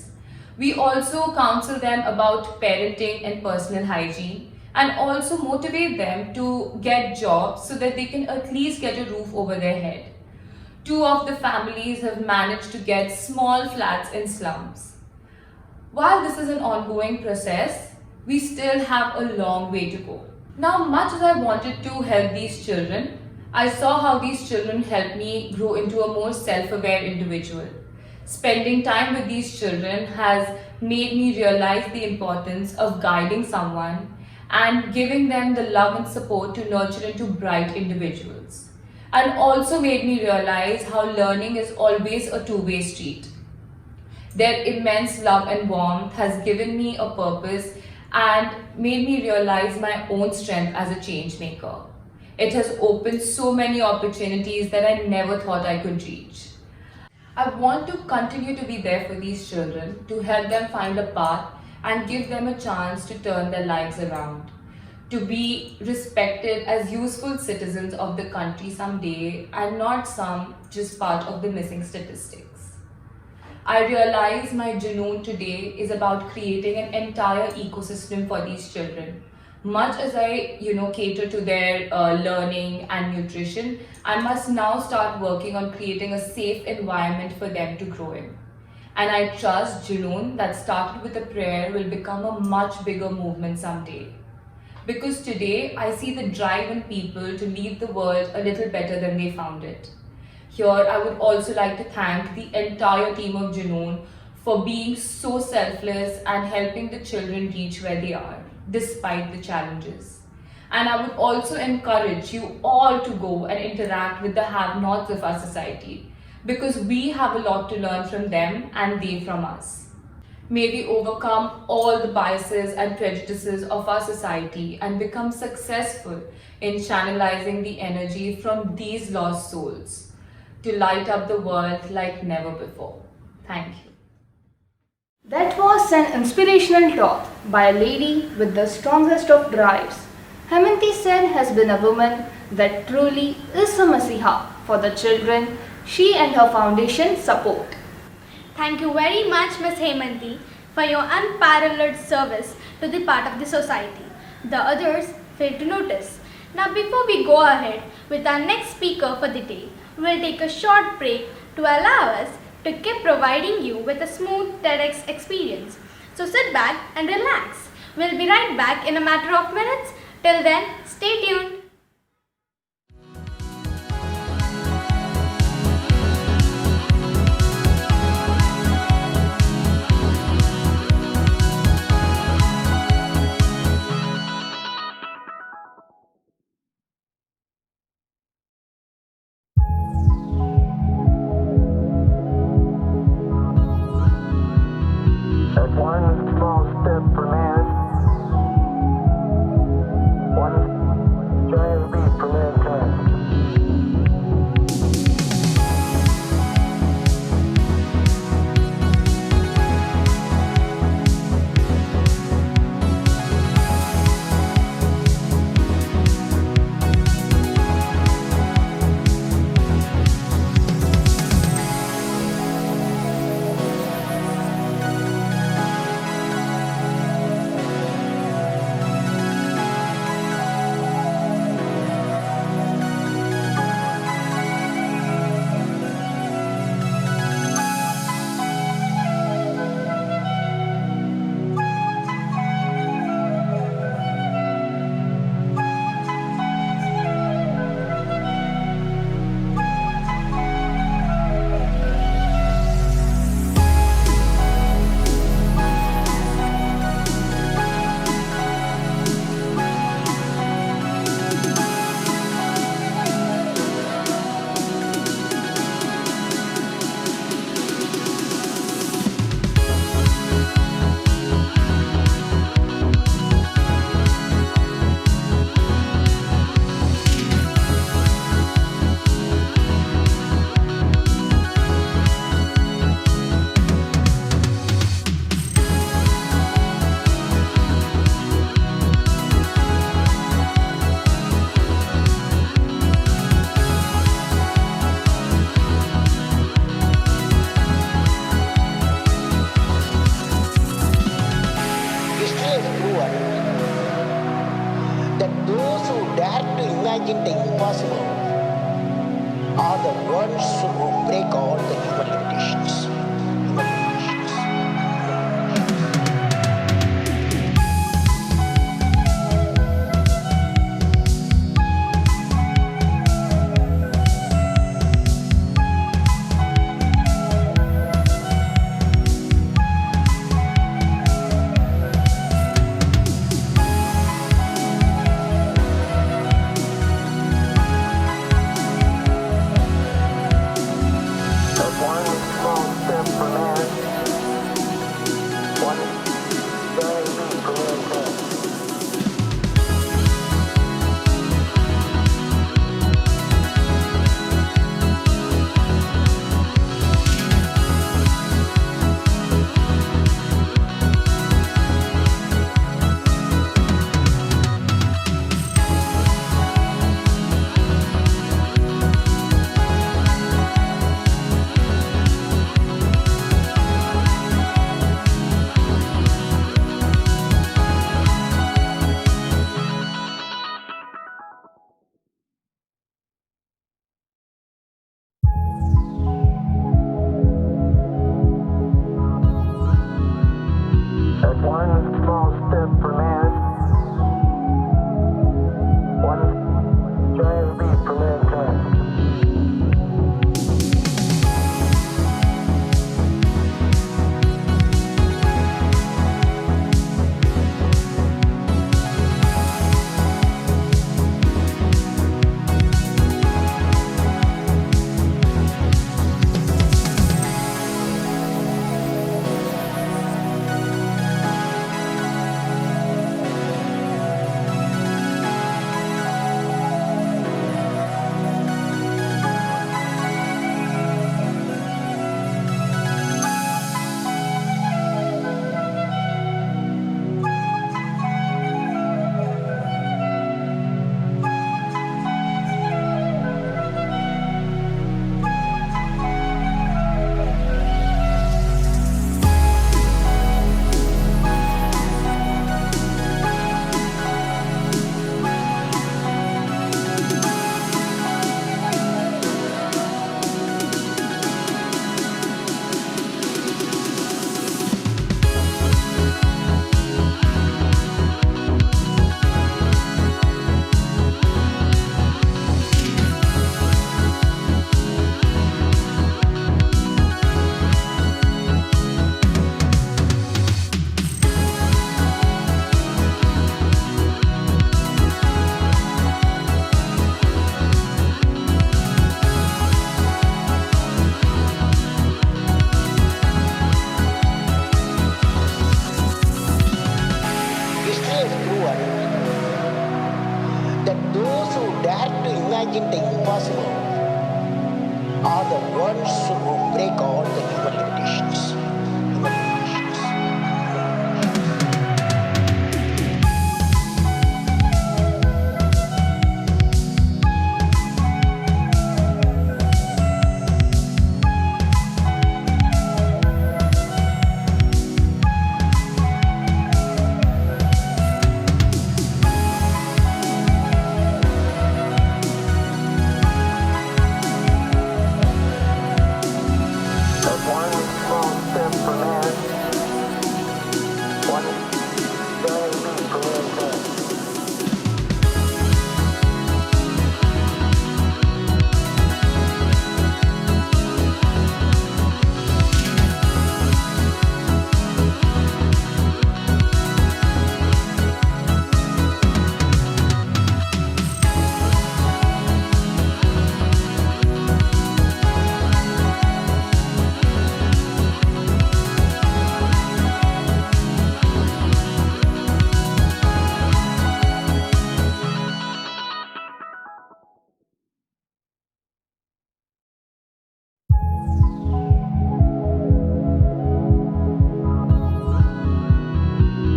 We also counsel them about parenting and personal hygiene and also motivate them to get jobs so that they can at least get a roof over their head. 2 of the families have managed to get small flats in slums. While this is an ongoing process, we still have a long way to go. Now, much as I wanted to help these children, I saw how these children helped me grow into a more self-aware individual. Spending time with these children has made me realize the importance of guiding someone and giving them the love and support to nurture into bright individuals. And also made me realize how learning is always a two-way street. Their immense love and warmth has given me a purpose and made me realize my own strength as a change maker. It has opened so many opportunities that I never thought I could reach. I want to continue to be there for these children, to help them find a path and give them a chance to turn their lives around, to be respected as useful citizens of the country someday and not some just part of the missing statistics. I realize my Junoon today is about creating an entire ecosystem for these children. Much as I, cater to their learning and nutrition, I must now start working on creating a safe environment for them to grow in. And I trust Junoon that started with a prayer will become a much bigger movement someday. Because today I see the drive in people to leave the world a little better than they found it. Here, I would also like to thank the entire team of Junoon for being so selfless and helping the children reach where they are, despite the challenges. And I would also encourage you all to go and interact with the have-nots of our society, because we have a lot to learn from them and they from us. May we overcome all the biases and prejudices of our society and become successful in channelizing the energy from these lost souls to light up the world like never before. Thank you. That was an inspirational talk by a lady with the strongest of drives. Hemanti Sen has been a woman that truly is a masiha for the children she and her foundation support. Thank you very much, Ms. Hemanti, for your unparalleled service to the part of the society. The others fail to notice. Now, before we go ahead with our next speaker for the day, we'll take a short break to allow us to keep providing you with a smooth TEDx experience. So sit back and relax. We'll be right back in a matter of minutes. Till then, stay tuned. That's one small step for man, one giant leap for mankind. imagine the impossible are the ones who break all the human limitations. One small imagine the impossible are the ones who break all the human limitations.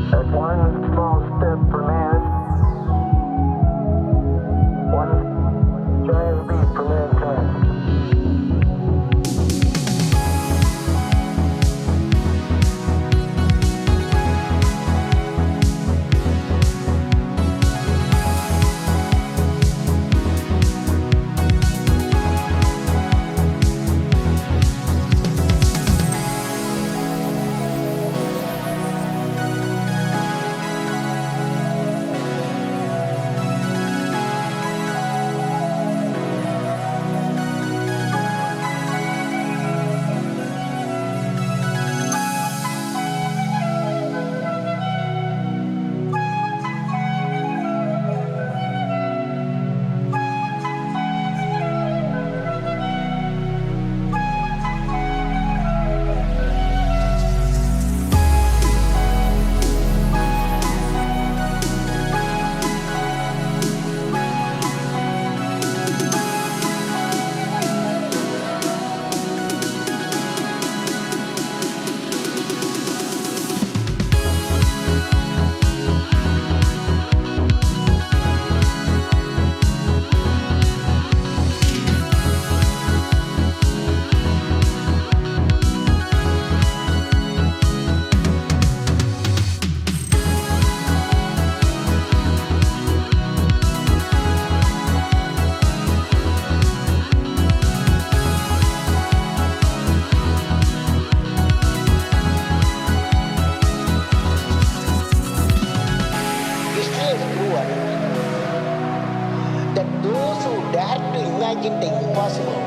That's one small step for man, one giant leap for mankind. History has proven that those who dare to imagine the impossible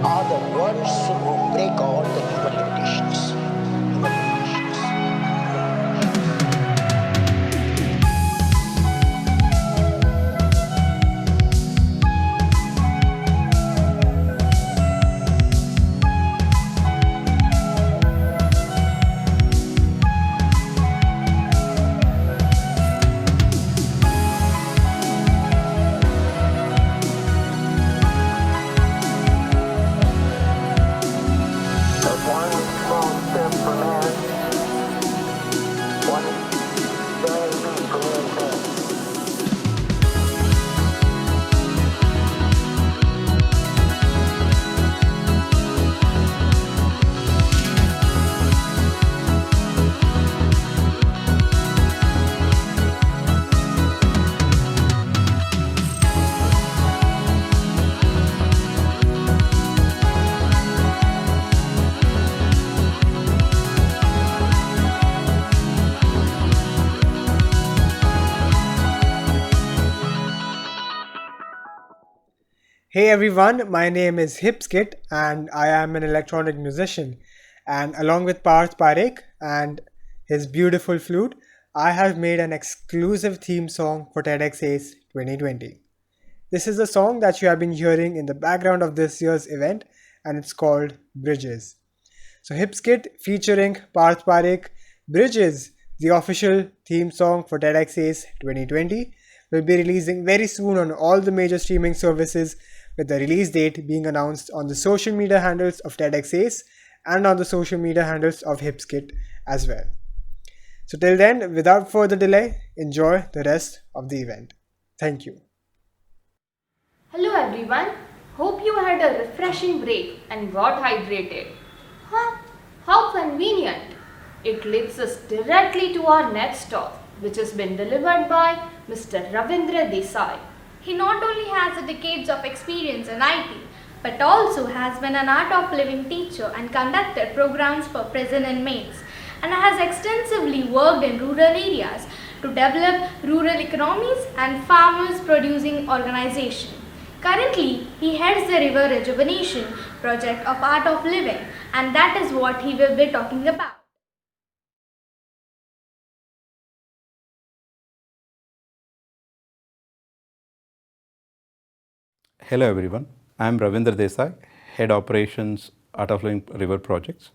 are the ones who break all the human limitations. That's one small step for man, one giant leap for mankind. Hey everyone, my name is Hipskit and I am an electronic musician. And along with Parth Parekh and his beautiful flute, I have made an exclusive theme song for TEDxACE 2020. This is a song that you have been hearing in the background of this year's event and it's called Bridges. So Hipskit featuring Parth Parekh, Bridges, the official theme song for TEDxACE 2020, will be releasing very soon on all the major streaming services, with the release date being announced on the social media handles of TEDxACE and on the social media handles of HipSkit as well. So till then, without further delay, enjoy the rest of the event. Thank you. Hello everyone. Hope you had a refreshing break and got hydrated. Huh? How convenient. It leads us directly to our next talk, which has been delivered by Mr. Ravindra Desai. He not only has a decades of experience in IT, but also has been an art of living teacher and conducted programs for prison inmates, and has extensively worked in rural areas to develop rural economies and farmers producing organization. Currently, he heads the River Rejuvenation project of Art of Living, and that is what he will be talking about. Hello everyone, I am Ravindra Desai, Head Operations Art of Living River Projects.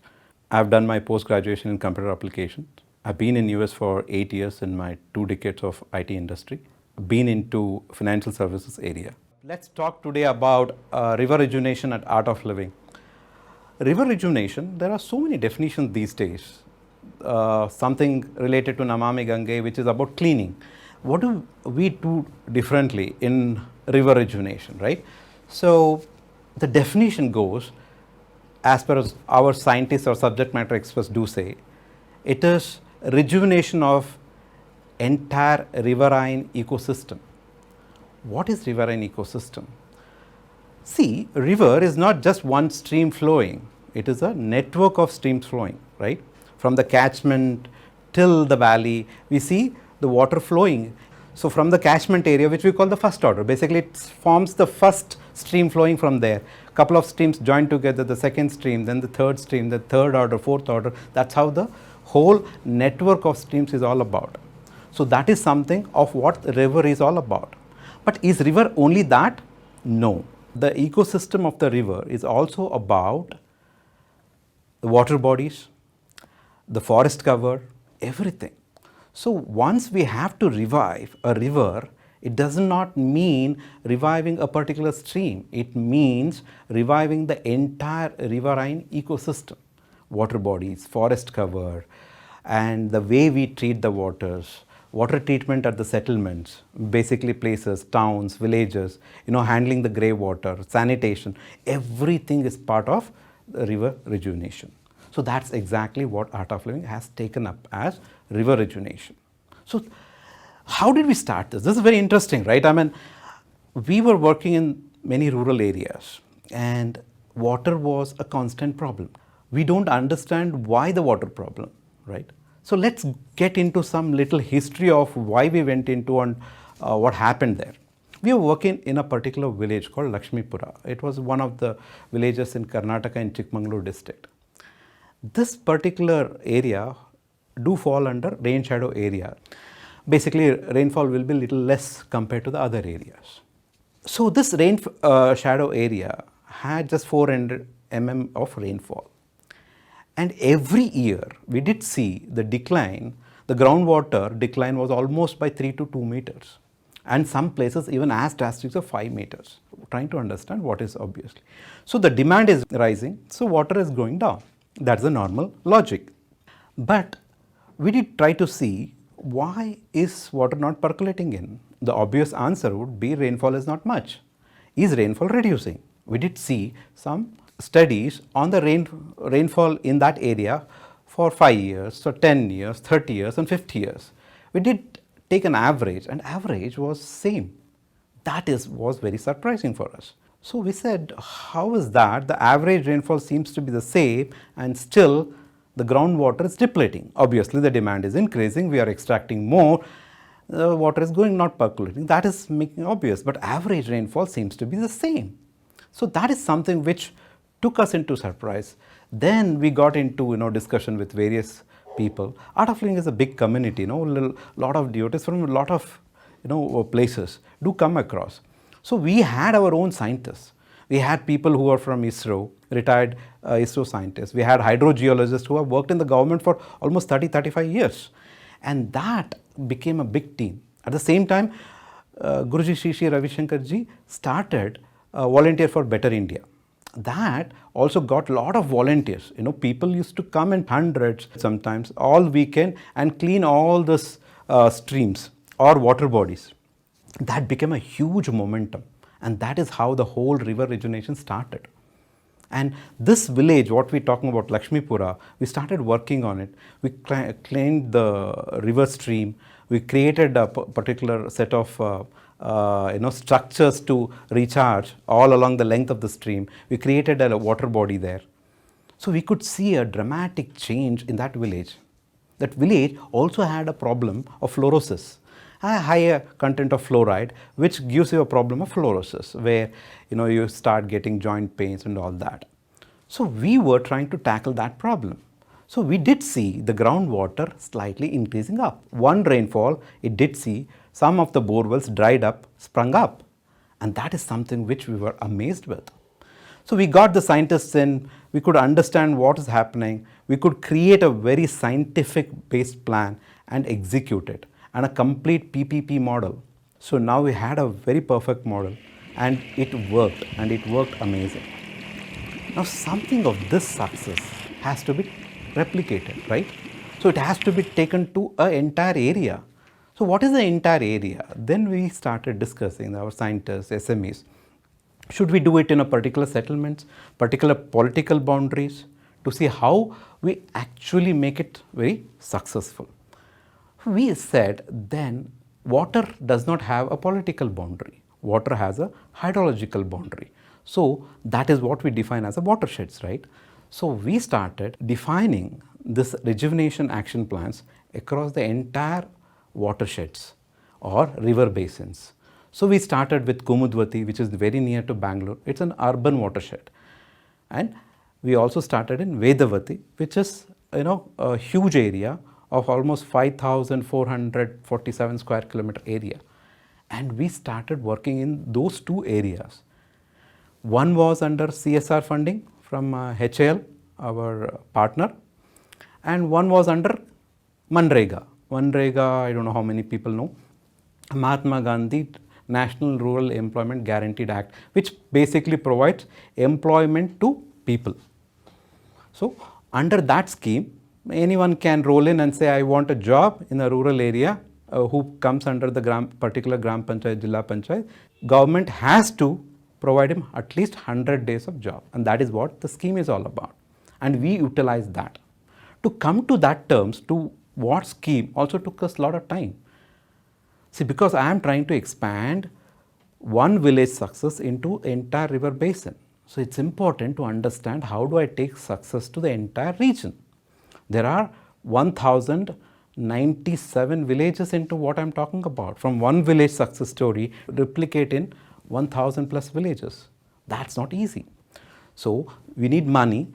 I have done my post-graduation in computer applications. I've been in US for 8 years in my 2 decades of IT industry. Been into financial services area. Let's talk today about river rejuvenation at Art of Living. River rejuvenation, there are so many definitions these days. Something related to Namami Gange, which is about cleaning. What do we do differently in river rejuvenation, right? So the definition goes, as per as our scientists or subject matter experts do say, it is rejuvenation of entire riverine ecosystem. What is riverine ecosystem? See, river is not just one stream flowing, it is a network of streams flowing, right? From the catchment till the valley, we see the water flowing. So from the catchment area, which we call the first order, basically it forms the first stream flowing from there. Couple of streams join together, the second stream, then the third stream, the third order, fourth order. That's how the whole network of streams is all about. So that is something of what the river is all about. But is river only that? No. The ecosystem of the river is also about the water bodies, the forest cover, everything. So once we have to revive a river, it does not mean reviving a particular stream. It means reviving the entire riverine ecosystem, water bodies, forest cover, and the way we treat the waters, water treatment at the settlements, basically places, towns, villages, handling the grey water, sanitation, everything is part of the river rejuvenation. So that's exactly what Art of Living has taken up as river rejuvenation. So how did we start this? This is very interesting, right? I mean, we were working in many rural areas and water was a constant problem. We don't understand why the water problem, right? So let's get into some little history of why we went into and what happened there. We were working in a particular village called Lakshmipura. It was one of the villages in Karnataka in Chikmagalur district. This particular area do fall under rain shadow area. Basically, rainfall will be little less compared to the other areas. So this rain shadow area had just 400 mm of rainfall. And every year we did see the decline, the groundwater decline was almost by 3 to 2 meters. And some places even as drastic as 5 meters. Trying to understand what is obviously. So the demand is rising, so water is going down. That's the normal logic. But we did try to see why is water not percolating in. The obvious answer would be rainfall is not much. Is rainfall reducing? We did see some studies on the rainfall in that area for 5 years, so 10 years, 30 years and 50 years. We did take an average and average was same. That was very surprising for us. So we said, how is that? The average rainfall seems to be the same and still the groundwater is depleting. Obviously the demand is increasing, we are extracting more, the water is going not percolating. That is making obvious, but average rainfall seems to be the same. So that is something which took us into surprise. Then we got into discussion with various people. Art of Living is a big community, lot of devotees from a lot of places do come across. So we had our own scientists. We had people who are from ISRO, retired ISRO scientists. We had hydrogeologists who have worked in the government for almost 30-35 years. And that became a big team. At the same time, Guruji Shri Ravi Shankar ji started Volunteer for Better India. That also got a lot of volunteers. People used to come in hundreds sometimes all weekend and clean all this streams or water bodies. That became a huge momentum, and that is how the whole river rejuvenation started. And this village, what we're talking about, Lakshmipura, we started working on it. We cleaned the river stream. We created a particular set of structures to recharge all along the length of the stream. We created a water body there. So we could see a dramatic change in that village. That village also had a problem of fluorosis, a higher content of fluoride, which gives you a problem of fluorosis, where you start getting joint pains and all that. So we were trying to tackle that problem. So we did see the groundwater slightly increasing up. One rainfall, it did see some of the bore wells dried up, sprung up. And that is something which we were amazed with. So we got the scientists in, we could understand what is happening, we could create a very scientific based plan and execute it, and a complete PPP model. So now we had a very perfect model, and it worked amazing. Now something of this success has to be replicated, right? So it has to be taken to an entire area. So what is the entire area? Then we started discussing, our scientists, SMEs, should we do it in a particular settlements, particular political boundaries, to see how we actually make it very successful. We said then water does not have a political boundary. Water has a hydrological boundary. So that is what we define as a watersheds, right? So we started defining this rejuvenation action plans across the entire watersheds or river basins. So we started with Kumudwati, which is very near to Bangalore. It's an urban watershed. And we also started in Vedavati, which is a huge area of almost 5,447 square kilometer area. And we started working in those two areas. One was under CSR funding from HAL, our partner, and one was under Manrega. Manrega, I don't know how many people know, Mahatma Gandhi National Rural Employment Guaranteed Act, which basically provides employment to people. So under that scheme, anyone can roll in and say, I want a job in a rural area, who comes under the particular Gram Panchayat, Jilla Panchayat. Government has to provide him at least 100 days of job, and that is what the scheme is all about. And we utilize that. To come to that terms, to what scheme also took us a lot of time. See, because I am trying to expand one village success into entire river basin. So it's important to understand how do I take success to the entire region. There are 1,097 villages into what I'm talking about. From one village success story, replicate in 1,000 plus villages. That's not easy. So we need money,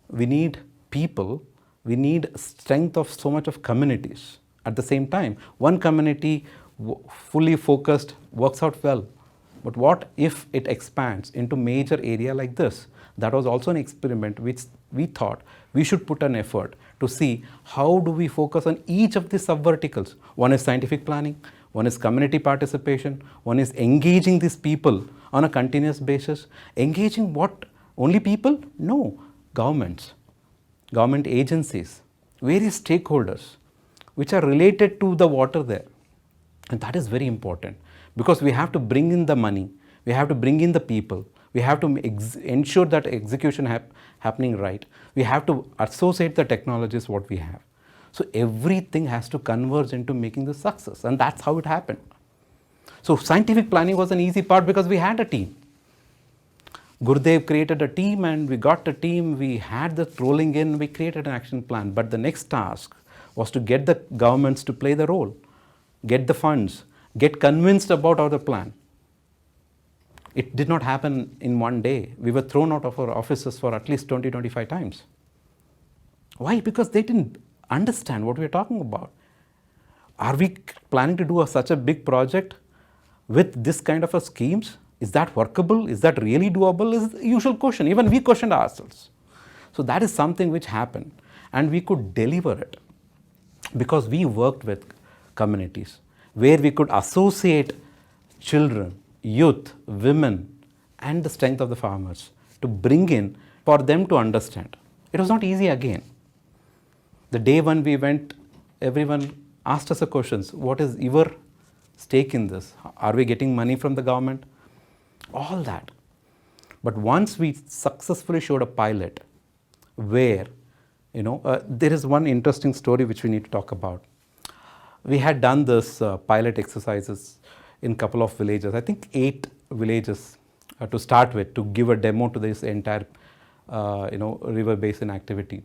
we need people, we need strength of so much of communities. At the same time, one community fully focused works out well. But what if it expands into major area like this? That was also an experiment which we thought we should put an effort to see how do we focus on each of these sub-verticals. One is scientific planning, one is community participation, one is engaging these people on a continuous basis. Engaging what? Only people? No. Governments, government agencies, various stakeholders which are related to the water there. And that is very important, because we have to bring in the money, we have to bring in the people, we have to ensure that execution happening right, we have to associate the technologies what we have. So everything has to converge into making the success, and that's how it happened. So scientific planning was an easy part because we had a team. Gurudev created a team and we got a team, we had that rolling in, we created an action plan. But the next task was to get the governments to play the role, get the funds, get convinced about our plan. It did not happen in one day. We were thrown out of our offices for at least 20-25 times. Why? Because they didn't understand what we were talking about. Are we planning to do such a big project with this kind of a schemes? Is that workable? Is that really doable? Is the usual question. Even we questioned ourselves. So that is something which happened, and we could deliver it because we worked with communities where we could associate children, youth, women, and the strength of the farmers to bring in for them to understand. It was not easy again. The day when we went, everyone asked us the questions, what is your stake in this? Are we getting money from the government? All that. But once we successfully showed a pilot where, there is one interesting story which we need to talk about. We had done this pilot exercises in a couple of villages, I think 8 villages to start with, to give a demo to this entire river basin activity.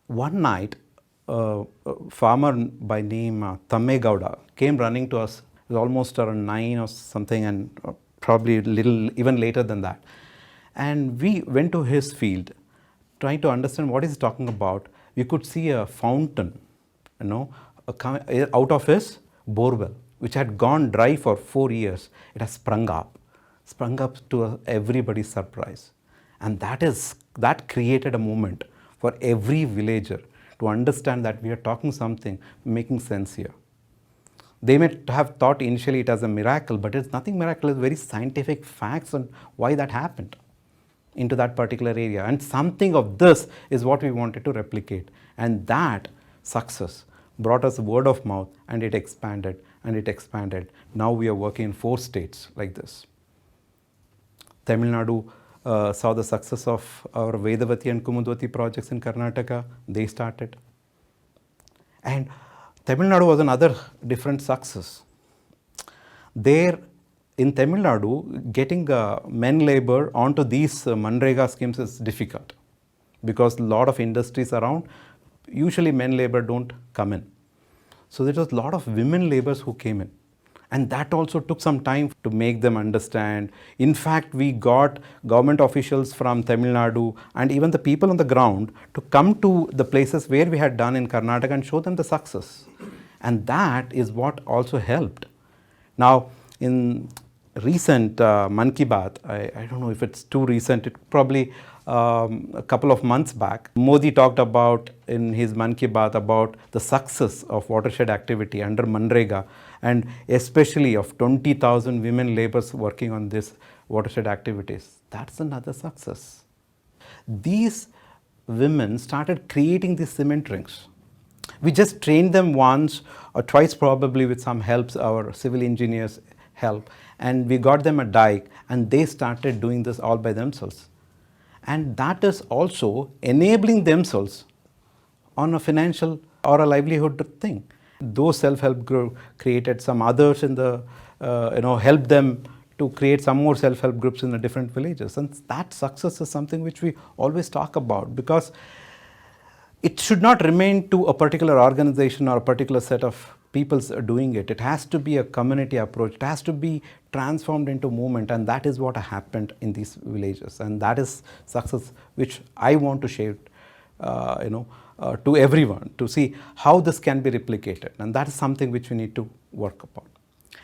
One night, a farmer by name Thamme Gowda came running to us. It was almost around 9 or something, and probably a little even later than that. And we went to his field, trying to understand what he's talking about. We could see a fountain, out of his borewell, which had gone dry for 4 years. It has sprung up to everybody's surprise. And that created a moment for every villager to understand that we are talking something making sense here. They may have thought initially it as a miracle, but it's nothing miracle, it's very scientific facts on why that happened into that particular area. And something of this is what we wanted to replicate. And that success brought us word of mouth, and it expanded and it expanded. Now we are working in 4 states like this. Tamil Nadu saw the success of our Vedavati and Kumudvati projects in Karnataka. They started. And Tamil Nadu was another different success. There in Tamil Nadu, getting men labor onto these Manrega schemes is difficult because a lot of industries around, usually men labor don't come in. So there was a lot of women laborers who came in. And that also took some time to make them understand. In fact, we got government officials from Tamil Nadu and even the people on the ground to come to the places where we had done in Karnataka and show them the success. And that is what also helped. Now, in recent Man Ki Baat, I don't know if it's too recent, it probably a couple of months back, Modi talked about in his Man Ki Baat about the success of watershed activity under Manrega, and especially of 20,000 women laborers working on this watershed activities. That's another success. These women started creating these cement rings. We just trained them once or twice probably with some helps, our civil engineers help, and we got them a dike and they started doing this all by themselves. And that is also enabling themselves on a financial or a livelihood thing. Those self-help group created some others in the, helped them to create some more self-help groups in the different villages. And that success is something which we always talk about, because it should not remain to a particular organization or a particular set of people doing it. It has to be a community approach. It has to be transformed into movement, and that is what happened in these villages. And that is success which I want to share, to everyone, to see how this can be replicated. And that is something which we need to work upon.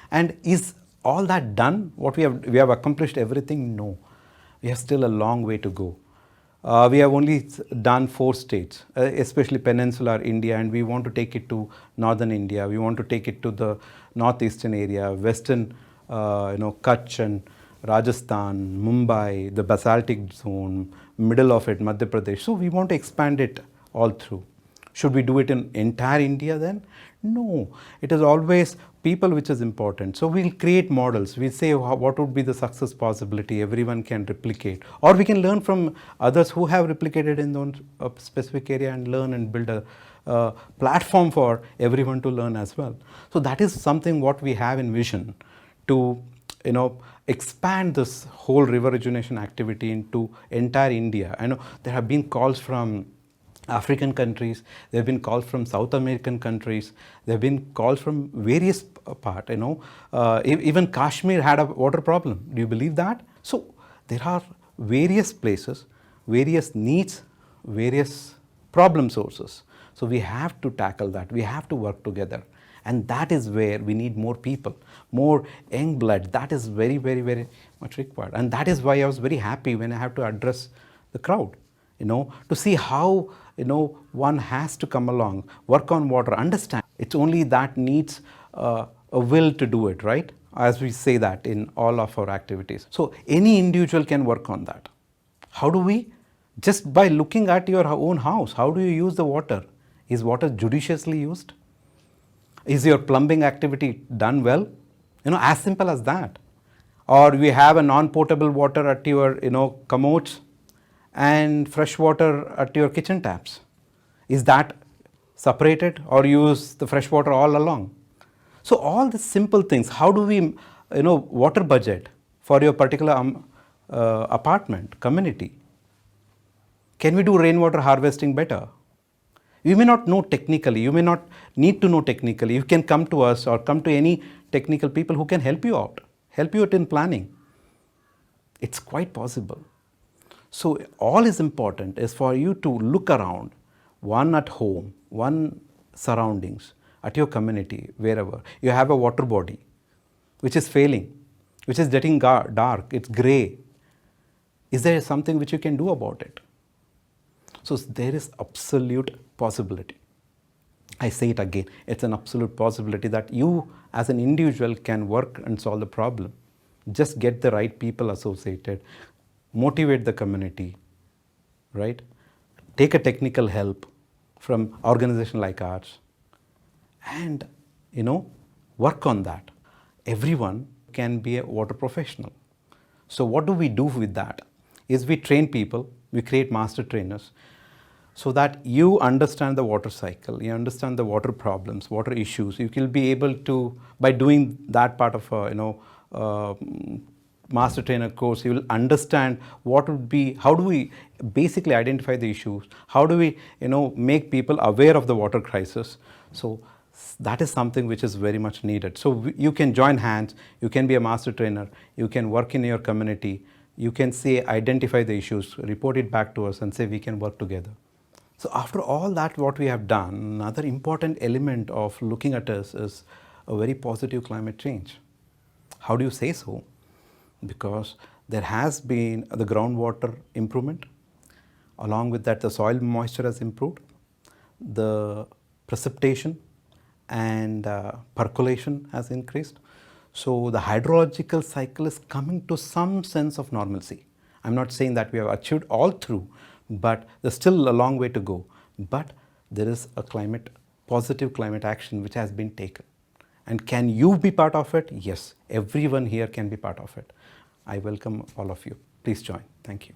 And is all that done? What we have accomplished everything? No. We have still a long way to go. We have only done 4 states, especially peninsular India, and we want to take it to northern India. We want to take it to the northeastern area, western, Kutch and Rajasthan, Mumbai, the basaltic zone, middle of it, Madhya Pradesh. So we want to expand it all through. Should we do it in entire India then? No. It is always people which is important. So we'll create models. We'll say what would be the success possibility everyone can replicate. Or we can learn from others who have replicated in a specific area and learn and build a platform for everyone to learn as well. So that is something what we have in vision to expand this whole river rejuvenation activity into entire India. I know there have been calls from African countries, there have been calls from South American countries, there have been calls from various parts, even Kashmir had a water problem. Do you believe that? So there are various places, various needs, various problem sources. So we have to tackle that, we have to work together. And that is where we need more people, more young blood. That is very, very, very much required. And that is why I was very happy when I have to address the crowd, to see how, one has to come along, work on water, understand. It's only that needs a will to do it, right? as we say that in all of our activities. So any individual can work on that. How do we? Just by looking at your own house, how do you use the water? Is water judiciously used? Is your plumbing activity done well? As simple as that. Or we have a non-potable water at your, commodes and fresh water at your kitchen taps. Is that separated or use the fresh water all along? So all the simple things, how do we, water budget for your particular apartment, community? Can we do rainwater harvesting better? You may not know technically, you may not need to know technically. You can come to us or come to any technical people who can help you out in planning. It's quite possible. So all is important is for you to look around, one at home, one surroundings, at your community, wherever. You have a water body which is failing, which is getting dark, it's grey. Is there something which you can do about it? So there is absolute possibility. I say it again, it's an absolute possibility that you as an individual can work and solve the problem. Just get the right people associated, motivate the community, right? Take a technical help from organization like ours and, work on that. Everyone can be a water professional. So what do we do with that? Is we train people, we create master trainers so that you understand the water cycle, you understand the water problems, water issues. You will be able to, by doing that part of master trainer course, you will understand what would be, how do we basically identify the issues, how do we make people aware of the water crisis. So that is something which is very much needed. So you can join hands, you can be a master trainer, you can work in your community, you can say identify the issues, report it back to us and say we can work together. So after all that what we have done, another important element of looking at us is a very positive climate change. How do you say so? Because there has been the groundwater improvement. Along with that, the soil moisture has improved. The precipitation and percolation has increased. So the hydrological cycle is coming to some sense of normalcy. I'm not saying that we have achieved all through, but there's still a long way to go. But there is a positive climate action which has been taken. And can you be part of it? Yes, everyone here can be part of it. I welcome all of you. Please join. Thank you.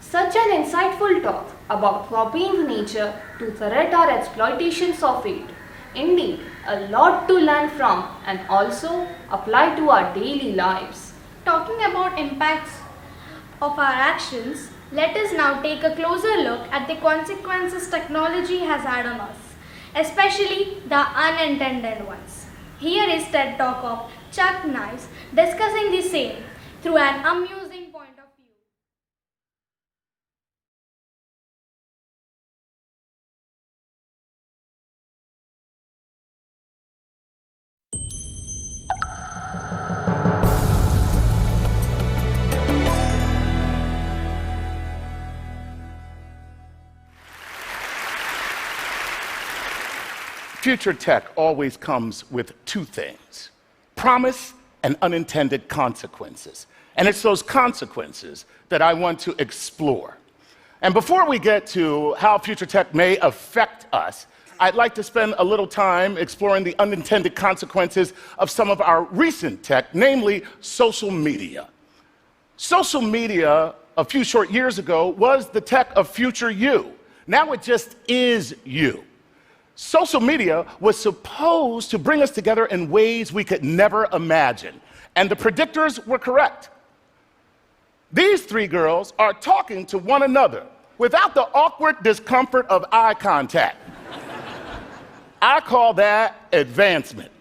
Such an insightful talk about copying nature to threat our exploitations of it. Indeed, a lot to learn from and also apply to our daily lives. Talking about impacts of our actions, let us now take a closer look at the consequences technology has had on us, especially the unintended ones. Here is TED Talk of Chuck Nice discussing the same through an amusing point of view. Future tech always comes with two things: promise and unintended consequences. And it's those consequences that I want to explore. And before we get to how future tech may affect us, I'd like to spend a little time exploring the unintended consequences of some of our recent tech, namely social media. Social media, a few short years ago, was the tech of future you. Now it just is you. Social media was supposed to bring us together in ways we could never imagine, and the predictors were correct. These three girls are talking to one another without the awkward discomfort of eye contact. I call that advancement.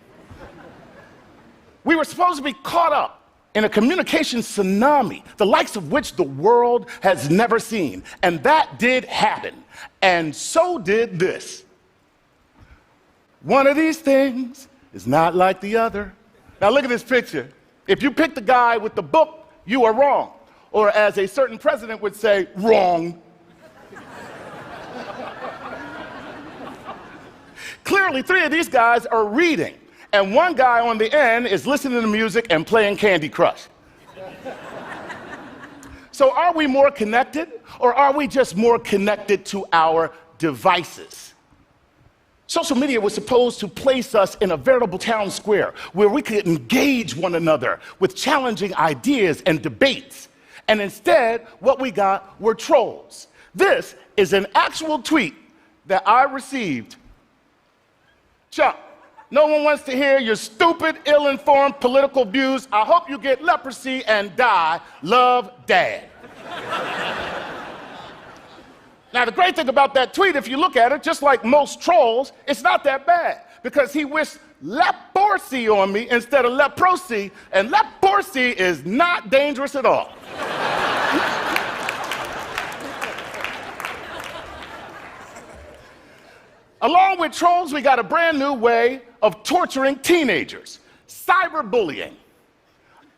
We were supposed to be caught up in a communication tsunami, the likes of which the world has never seen, and that did happen, and so did this. One of these things is not like the other. Now look at this picture. If you pick the guy with the book, you are wrong. Or as a certain president would say, wrong. Clearly, three of these guys are reading. and one guy on the end is listening to music and playing Candy Crush. So are we more connected, or are we just more connected to our devices? Social media was supposed to place us in a veritable town square where we could engage one another with challenging ideas and debates. And instead, what we got were trolls. This is an actual tweet that I received. Chuck, no one wants to hear your stupid, ill-informed political views. I hope you get leprosy and die. Love, Dad. Now, the great thing about that tweet, if you look at it, just like most trolls, it's not that bad, because he wished leprosy on me instead of leprosy, and leprosy is not dangerous at all. Along with trolls, we got a brand new way of torturing teenagers: cyberbullying.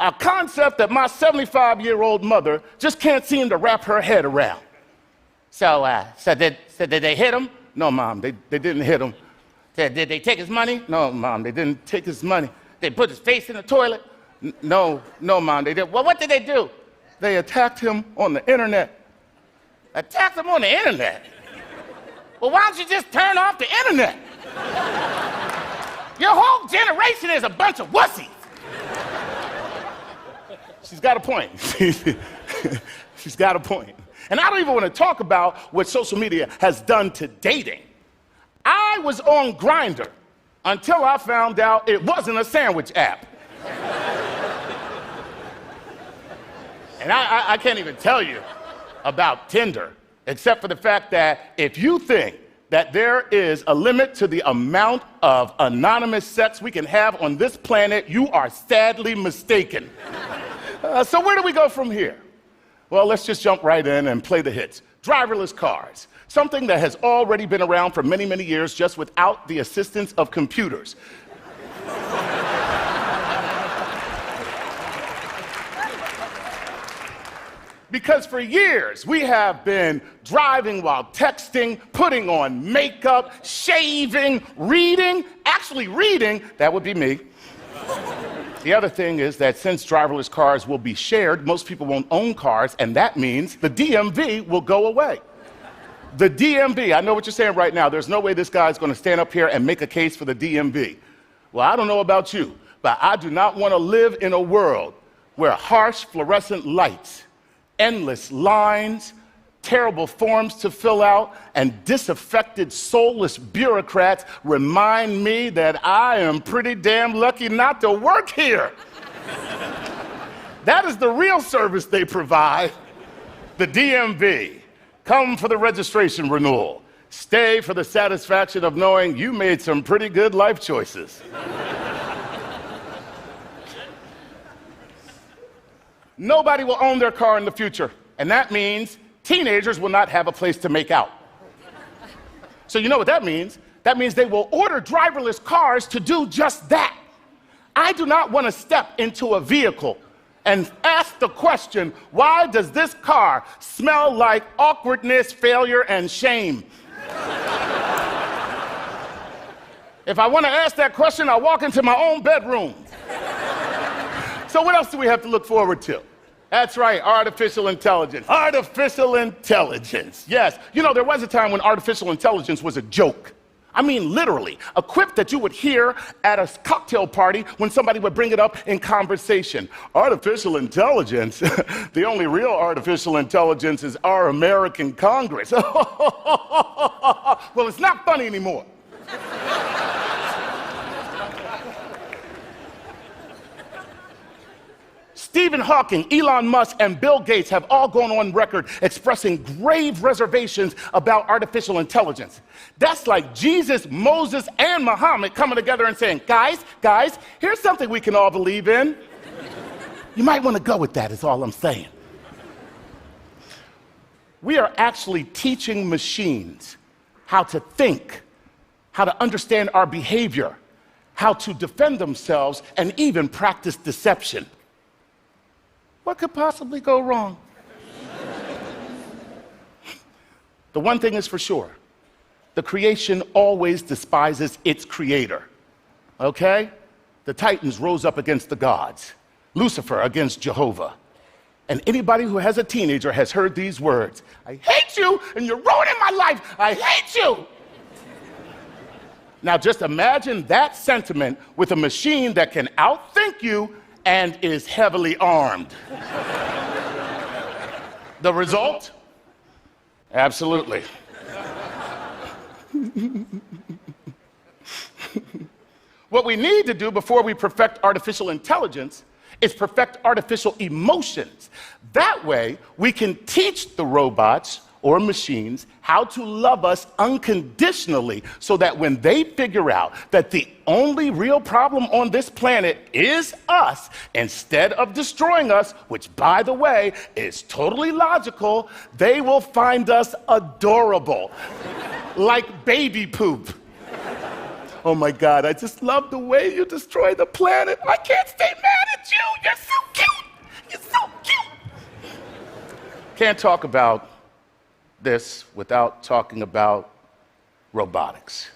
A concept that my 75-year-old mother just can't seem to wrap her head around. So did they hit him? No, Mom, they didn't hit him. Did they take his money? No, Mom, they didn't take his money. They put his face in the toilet? No, Mom, they didn't. Well, what did they do? They attacked him on the internet. Attacked him on the internet? Well, why don't you just turn off the internet? Your whole generation is a bunch of wussies. She's got a point. She's got a point. And I don't even want to talk about what social media has done to dating. I was on Grindr until I found out it wasn't a sandwich app. And I can't even tell you about Tinder, except for the fact that if you think that there is a limit to the amount of anonymous sex we can have on this planet, you are sadly mistaken. So where do we go from here? Well, let's just jump right in and play the hits. Driverless cars, something that has already been around for many, many years just without the assistance of computers. Because for years, we have been driving while texting, putting on makeup, shaving, reading. Actually reading, that would be me. The other thing is that since driverless cars will be shared, most people won't own cars, and that means the DMV will go away. The DMV, I know what you're saying right now. There's no way this guy's going to stand up here and make a case for the DMV. Well, I don't know about you, but I do not want to live in a world where harsh fluorescent lights, endless lines, terrible forms to fill out, and disaffected, soulless bureaucrats remind me that I am pretty damn lucky not to work here. That is the real service they provide. The DMV. Come for the registration renewal. Stay for the satisfaction of knowing you made some pretty good life choices. Nobody will own their car in the future, and that means teenagers will not have a place to make out. So you know what that means? That means they will order driverless cars to do just that. I do not want to step into a vehicle and ask the question, why does this car smell like awkwardness, failure, and shame? If I want to ask that question, I'll walk into my own bedroom. So what else do we have to look forward to? That's right, artificial intelligence. Artificial intelligence, yes. You know, there was a time when artificial intelligence was a joke. I mean, literally, a quip that you would hear at a cocktail party when somebody would bring it up in conversation. Artificial intelligence? The only real artificial intelligence is our American Congress. Well, it's not funny anymore. Stephen Hawking, Elon Musk, and Bill Gates have all gone on record expressing grave reservations about artificial intelligence. That's like Jesus, Moses, and Muhammad coming together and saying, guys, here's something we can all believe in. You might want to go with that, is all I'm saying. We are actually teaching machines how to think, how to understand our behavior, how to defend themselves, and even practice deception. What could possibly go wrong? The one thing is for sure, the creation always despises its creator, okay? The Titans rose up against the gods, Lucifer against Jehovah. And anybody who has a teenager has heard these words: I hate you and you're ruining my life. I hate you. Now just imagine that sentiment with a machine that can outthink you and is heavily armed. The result? Absolutely. What we need to do before we perfect artificial intelligence is perfect artificial emotions. That way, we can teach the robots or machines how to love us unconditionally, so that when they figure out that the only real problem on this planet is us, instead of destroying us, which, by the way, is totally logical, they will find us adorable, like baby poop. Oh my God, I just love the way you destroy the planet. I can't stay mad at you. You're so cute. You're so cute. Can't talk about this without talking about robotics,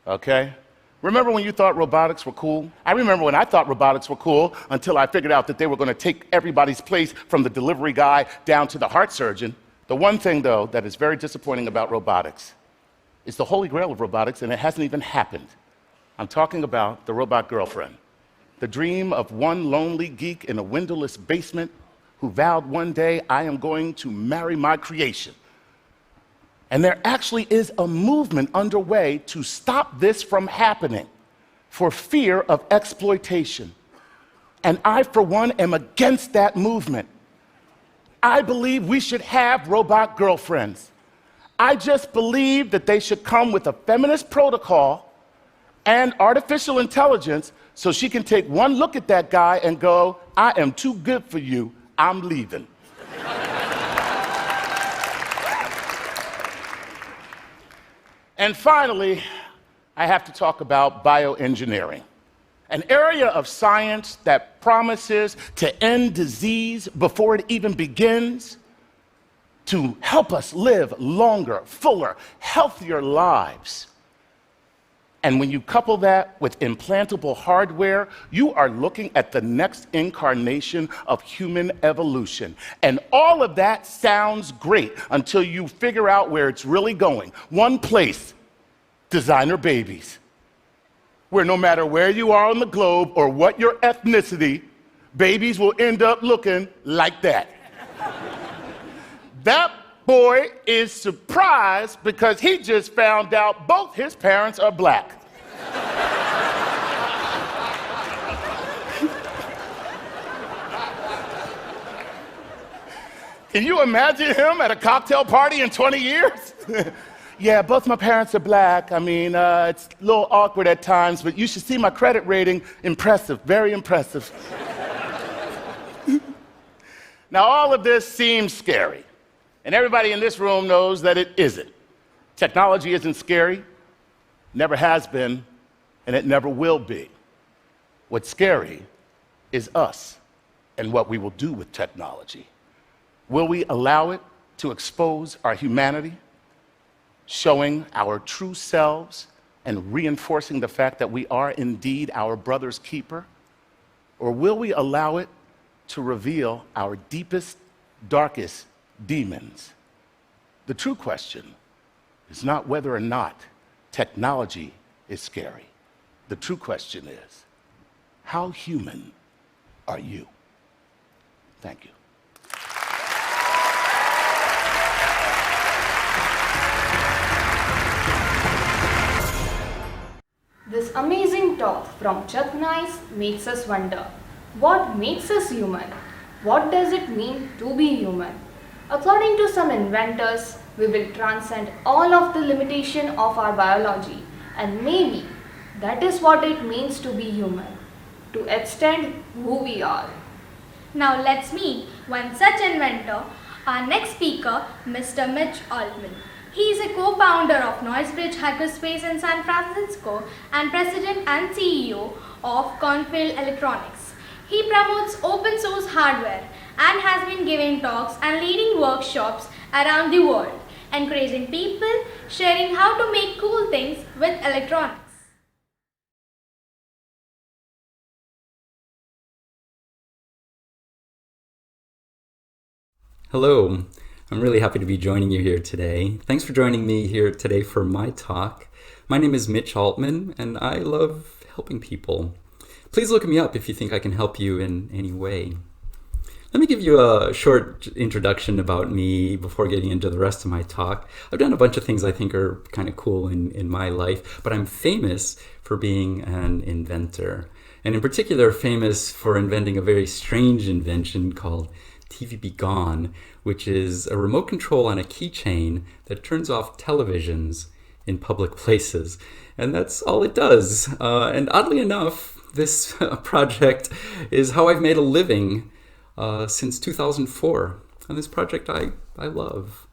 okay? Remember when you thought robotics were cool? I remember when I thought robotics were cool until I figured out that they were going to take everybody's place, from the delivery guy down to the heart surgeon. The one thing, though, that is very disappointing about robotics is the holy grail of robotics, and it hasn't even happened. I'm talking about the robot girlfriend, the dream of one lonely geek in a windowless basement who vowed one day, I am going to marry my creation. And there actually is a movement underway to stop this from happening for fear of exploitation. And I, for one, am against that movement. I believe we should have robot girlfriends. I just believe that they should come with a feminist protocol and artificial intelligence, so she can take one look at that guy and go, I am too good for you, I'm leaving. And finally, I have to talk about bioengineering, an area of science that promises to end disease before it even begins, to help us live longer, fuller, healthier lives. And when you couple that with implantable hardware, you are looking at the next incarnation of human evolution. And all of that sounds great until you figure out where it's really going. One place: designer babies, where no matter where you are on the globe or what your ethnicity, babies will end up looking like that. That boy is surprised because he just found out both his parents are black. Can you imagine him at a cocktail party in 20 years? Yeah, both my parents are black. I mean, it's a little awkward at times, but you should see my credit rating. Impressive, very impressive. Now, all of this seems scary. And everybody in this room knows that it isn't. Technology isn't scary, never has been, and it never will be. What's scary is us and what we will do with technology. Will we allow it to expose our humanity, showing our true selves and reinforcing the fact that we are indeed our brother's keeper? Or will we allow it to reveal our deepest, darkest demons? The true question is not whether or not technology is scary. The true question is, how human are you? Thank you. This amazing talk from Chuck Nice makes us wonder, what makes us human? What does it mean to be human? According to some inventors, we will transcend all of the limitation of our biology, and maybe that is what it means to be human, to extend who we are. Now let's meet one such inventor, our next speaker, Mr. Mitch Altman. He is a co-founder of Noisebridge Hyperspace in San Francisco and president and CEO of Cornfield Electronics. He promotes open source hardware and has been giving talks and leading workshops around the world, encouraging people sharing how to make cool things with electronics. Hello, I'm really happy to be joining you here today. Thanks for joining me here today for my talk. My name is Mitch Altman, and I love helping people. Please look me up if you think I can help you in any way. Let me give you a short introduction about me before getting into the rest of my talk. I've done a bunch of things I think are kind of cool in my life, but I'm famous for being an inventor. And in particular, famous for inventing a very strange invention called TV Be Gone, which is a remote control on a keychain that turns off televisions in public places. And that's all it does. And oddly enough, this project is how I've made a living since 2004. And this project I love.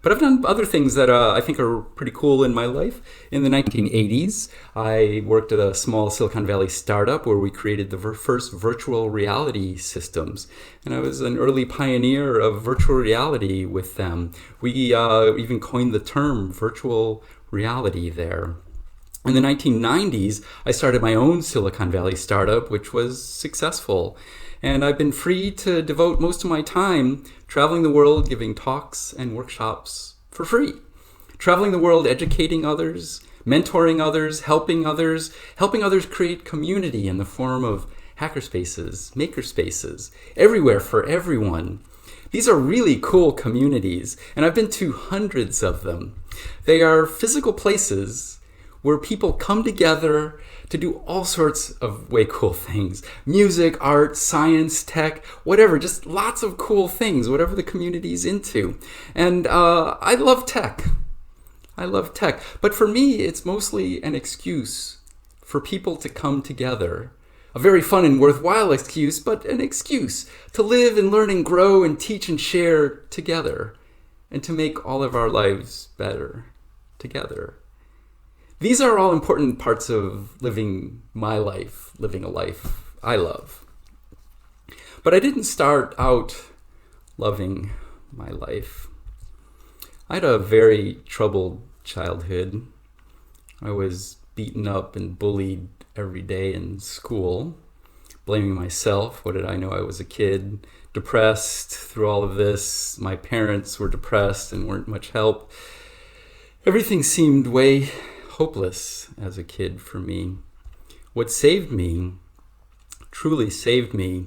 But I've done other things that I think are pretty cool in my life. In the 1980s, I worked at a small Silicon Valley startup where we created the first virtual reality systems. And I was an early pioneer of virtual reality with them. We even coined the term virtual reality there. In the 1990s, I started my own Silicon Valley startup, which was successful. And I've been free to devote most of my time traveling the world, giving talks and workshops for free. Traveling the world, educating others, mentoring others, helping others create community in the form of hackerspaces, makerspaces, everywhere for everyone. These are really cool communities, and I've been to hundreds of them. They are physical places where people come together to do all sorts of way cool things. Music, art, science, tech, whatever, just lots of cool things, whatever the community's into. And I love tech. But for me, it's mostly an excuse for people to come together. A very fun and worthwhile excuse, but an excuse to live and learn and grow and teach and share together and to make all of our lives better together. These are all important parts of living my life, living a life I love. But I didn't start out loving my life. I had a very troubled childhood. I was beaten up and bullied every day in school, blaming myself. What did I know? I was a kid, depressed through all of this. My parents were depressed and weren't much help. Everything seemed way hopeless as a kid for me. What saved me, truly saved me,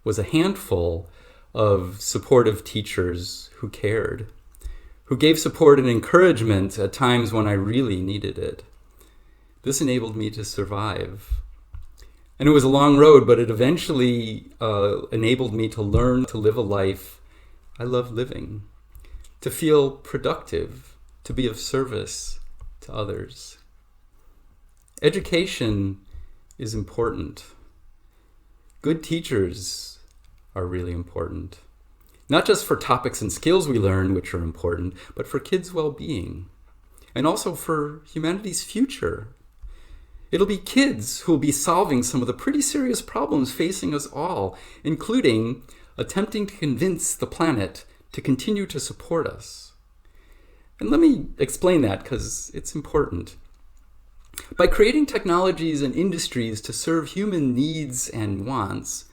was a handful of supportive teachers who cared, who gave support and encouragement at times when I really needed it. This enabled me to survive. And it was a long road, but it eventually enabled me to learn to live a life I love living, to feel productive, to be of service to others. Education is important. Good teachers are really important. Not just for topics and skills we learn, which are important, but for kids' well-being, and also for humanity's future. It'll be kids who will be solving some of the pretty serious problems facing us all, including attempting to convince the planet to continue to support us. And let me explain that because it's important. By creating technologies and industries to serve human needs and wants,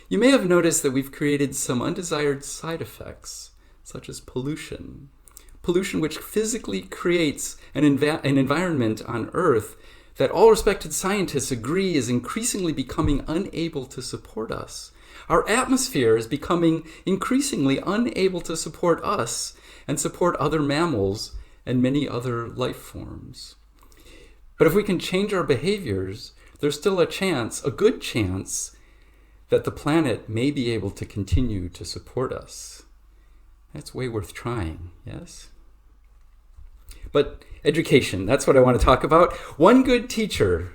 you may have noticed that we've created some undesired side effects, such as pollution. Pollution which physically creates an environment on Earth that all respected scientists agree is increasingly becoming unable to support us. Our atmosphere is becoming increasingly unable to support us and support other mammals and many other life forms. But if we can change our behaviors, there's still a good chance, that the planet may be able to continue to support us. That's way worth trying, yes? But education, that's what I want to talk about. One good teacher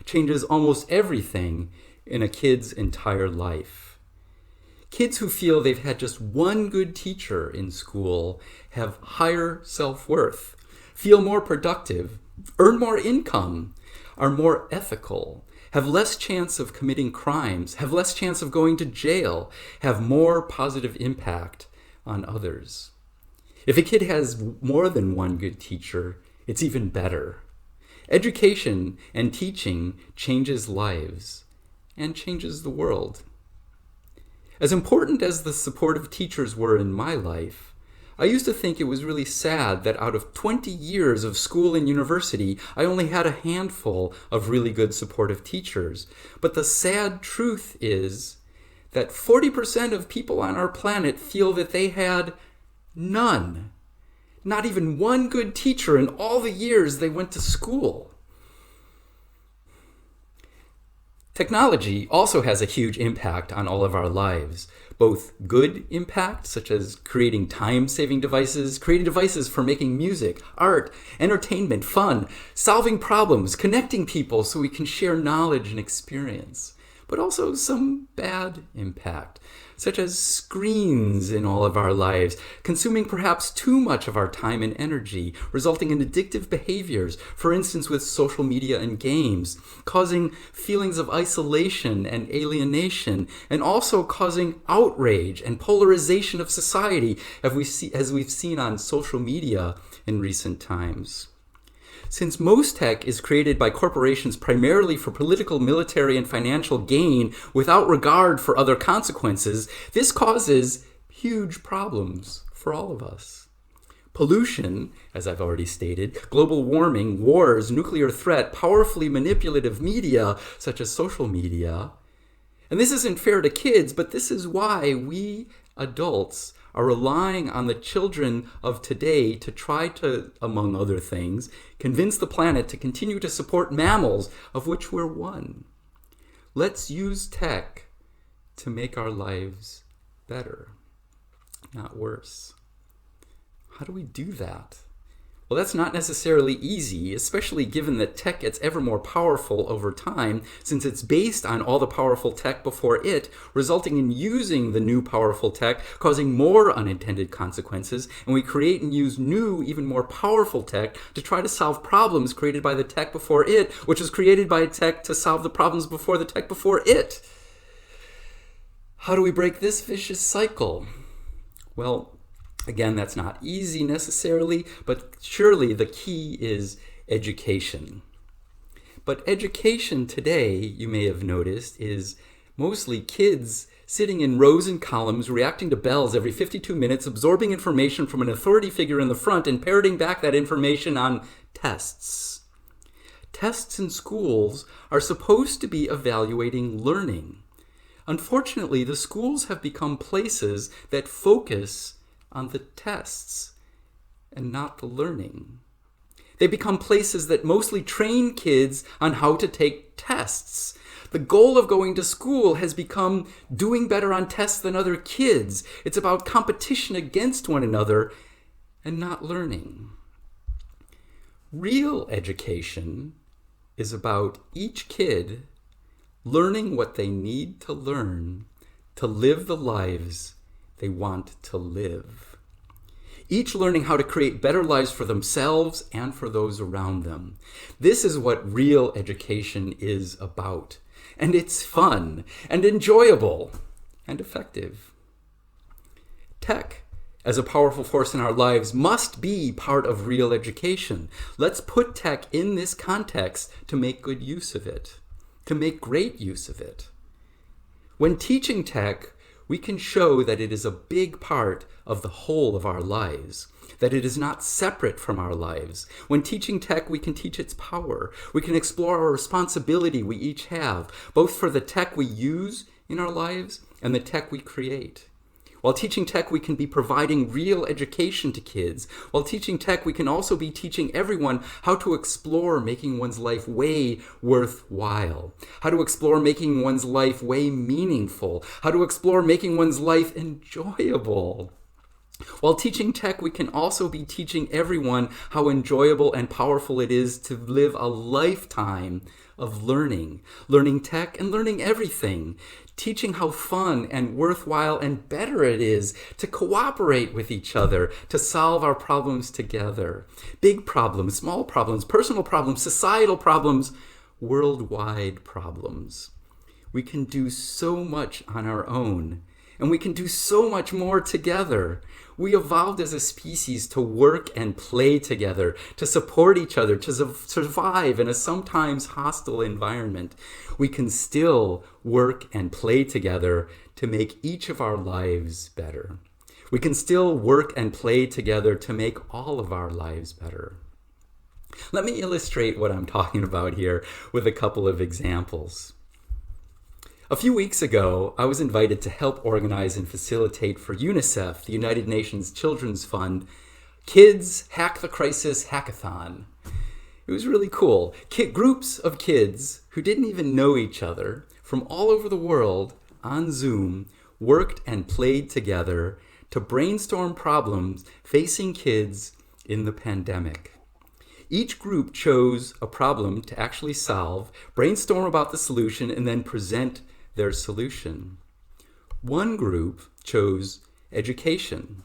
changes almost everything in a kid's entire life. Kids who feel they've had just one good teacher in school have higher self-worth, feel more productive, earn more income, are more ethical, have less chance of committing crimes, have less chance of going to jail, have more positive impact on others. If a kid has more than one good teacher, it's even better. Education and teaching changes lives and changes the world. As important as the supportive teachers were in my life, I used to think it was really sad that out of 20 years of school and university, I only had a handful of really good supportive teachers. But the sad truth is that 40% of people on our planet feel that they had none. Not even one good teacher in all the years they went to school. Technology also has a huge impact on all of our lives. Both good impact, such as creating time-saving devices, creating devices for making music, art, entertainment, fun, solving problems, connecting people so we can share knowledge and experience. But also some bad impact, such as screens in all of our lives, consuming perhaps too much of our time and energy, resulting in addictive behaviors, for instance with social media and games, causing feelings of isolation and alienation, and also causing outrage and polarization of society, as we've seen on social media in recent times. Since most tech is created by corporations primarily for political, military, and financial gain without regard for other consequences, this causes huge problems for all of us. Pollution, as I've already stated, global warming, wars, nuclear threat, powerfully manipulative media, such as social media. And this isn't fair to kids, but this is why we adults are relying on the children of today to try to, among other things, convince the planet to continue to support mammals, of which we're one. Let's use tech to make our lives better, not worse. How do we do that? Well, that's not necessarily easy, especially given that tech gets ever more powerful over time, since it's based on all the powerful tech before it, resulting in using the new powerful tech, causing more unintended consequences, and we create and use new, even more powerful tech to try to solve problems created by the tech before it, which was created by tech to solve the problems before the tech before it. How do we break this vicious cycle? Well, again, that's not easy necessarily, but surely the key is education. But education today, you may have noticed, is mostly kids sitting in rows and columns, reacting to bells every 52 minutes, absorbing information from an authority figure in the front and parroting back that information on tests. Tests in schools are supposed to be evaluating learning. Unfortunately, the schools have become places that focus on the tests and not the learning. They become places that mostly train kids on how to take tests. The goal of going to school has become doing better on tests than other kids. It's about competition against one another and not learning. Real education is about each kid learning what they need to learn to live the lives they want to live. Each learning how to create better lives for themselves and for those around them. This is what real education is about. And it's fun and enjoyable and effective. Tech, as a powerful force in our lives, must be part of real education. Let's put tech in this context to make good use of it, to make great use of it. When teaching tech, we can show that it is a big part of the whole of our lives, that it is not separate from our lives. When teaching tech, we can teach its power. We can explore our responsibility we each have, both for the tech we use in our lives and the tech we create. While teaching tech, we can be providing real education to kids. While teaching tech, we can also be teaching everyone how to explore making one's life way worthwhile, how to explore making one's life way meaningful, how to explore making one's life enjoyable. While teaching tech, we can also be teaching everyone how enjoyable and powerful it is to live a lifetime of learning tech and learning everything, teaching how fun and worthwhile and better it is to cooperate with each other, to solve our problems together. Big problems, small problems, personal problems, societal problems, worldwide problems. We can do so much on our own, and we can do so much more together. We evolved as a species to work and play together, to support each other, to survive in a sometimes hostile environment. We can still work and play together to make each of our lives better. We can still work and play together to make all of our lives better. Let me illustrate what I'm talking about here with a couple of examples. A few weeks ago, I was invited to help organize and facilitate for UNICEF, the United Nations Children's Fund, Kids Hack the Crisis Hackathon. It was really cool. Groups of kids who didn't even know each other from all over the world on Zoom worked and played together to brainstorm problems facing kids in the pandemic. Each group chose a problem to actually solve, brainstorm about the solution, and then present their solution. One group chose education.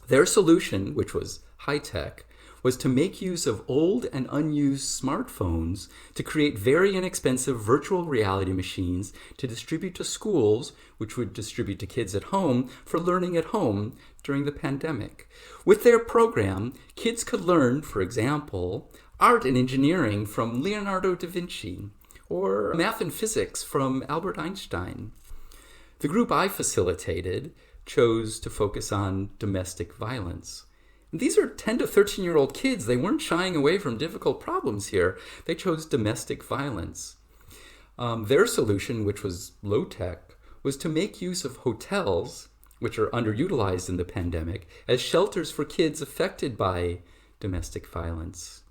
Their solution, which was high-tech, was to make use of old and unused smartphones to create very inexpensive virtual reality machines to distribute to schools, which would distribute to kids at home for learning at home during the pandemic. With their program, kids could learn, for example, art and engineering from Leonardo da Vinci, or math and physics from Albert Einstein. The group I facilitated chose to focus on domestic violence. These are 10 to 13-year-old kids. They weren't shying away from difficult problems here. They chose domestic violence. Their solution, which was low-tech, was to make use of hotels, which are underutilized in the pandemic, as shelters for kids affected by domestic violence.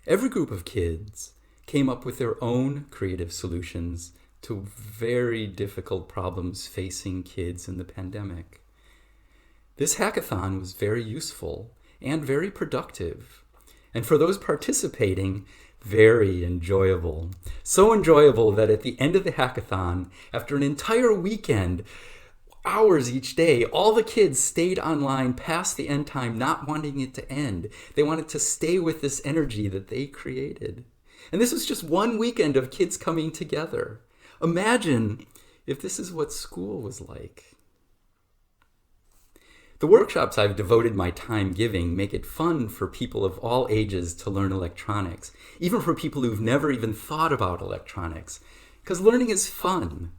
Every group of kids came up with their own creative solutions to very difficult problems facing kids in the pandemic. This hackathon was very useful and very productive, and for those participating, very enjoyable. So enjoyable that at the end of the hackathon, after an entire weekend, hours each day, all the kids stayed online past the end time, not wanting it to end. They wanted to stay with this energy that they created. And this was just one weekend of kids coming together. Imagine if this is what school was like. The workshops I've devoted my time giving make it fun for people of all ages to learn electronics, even for people who've never even thought about electronics, because learning is fun.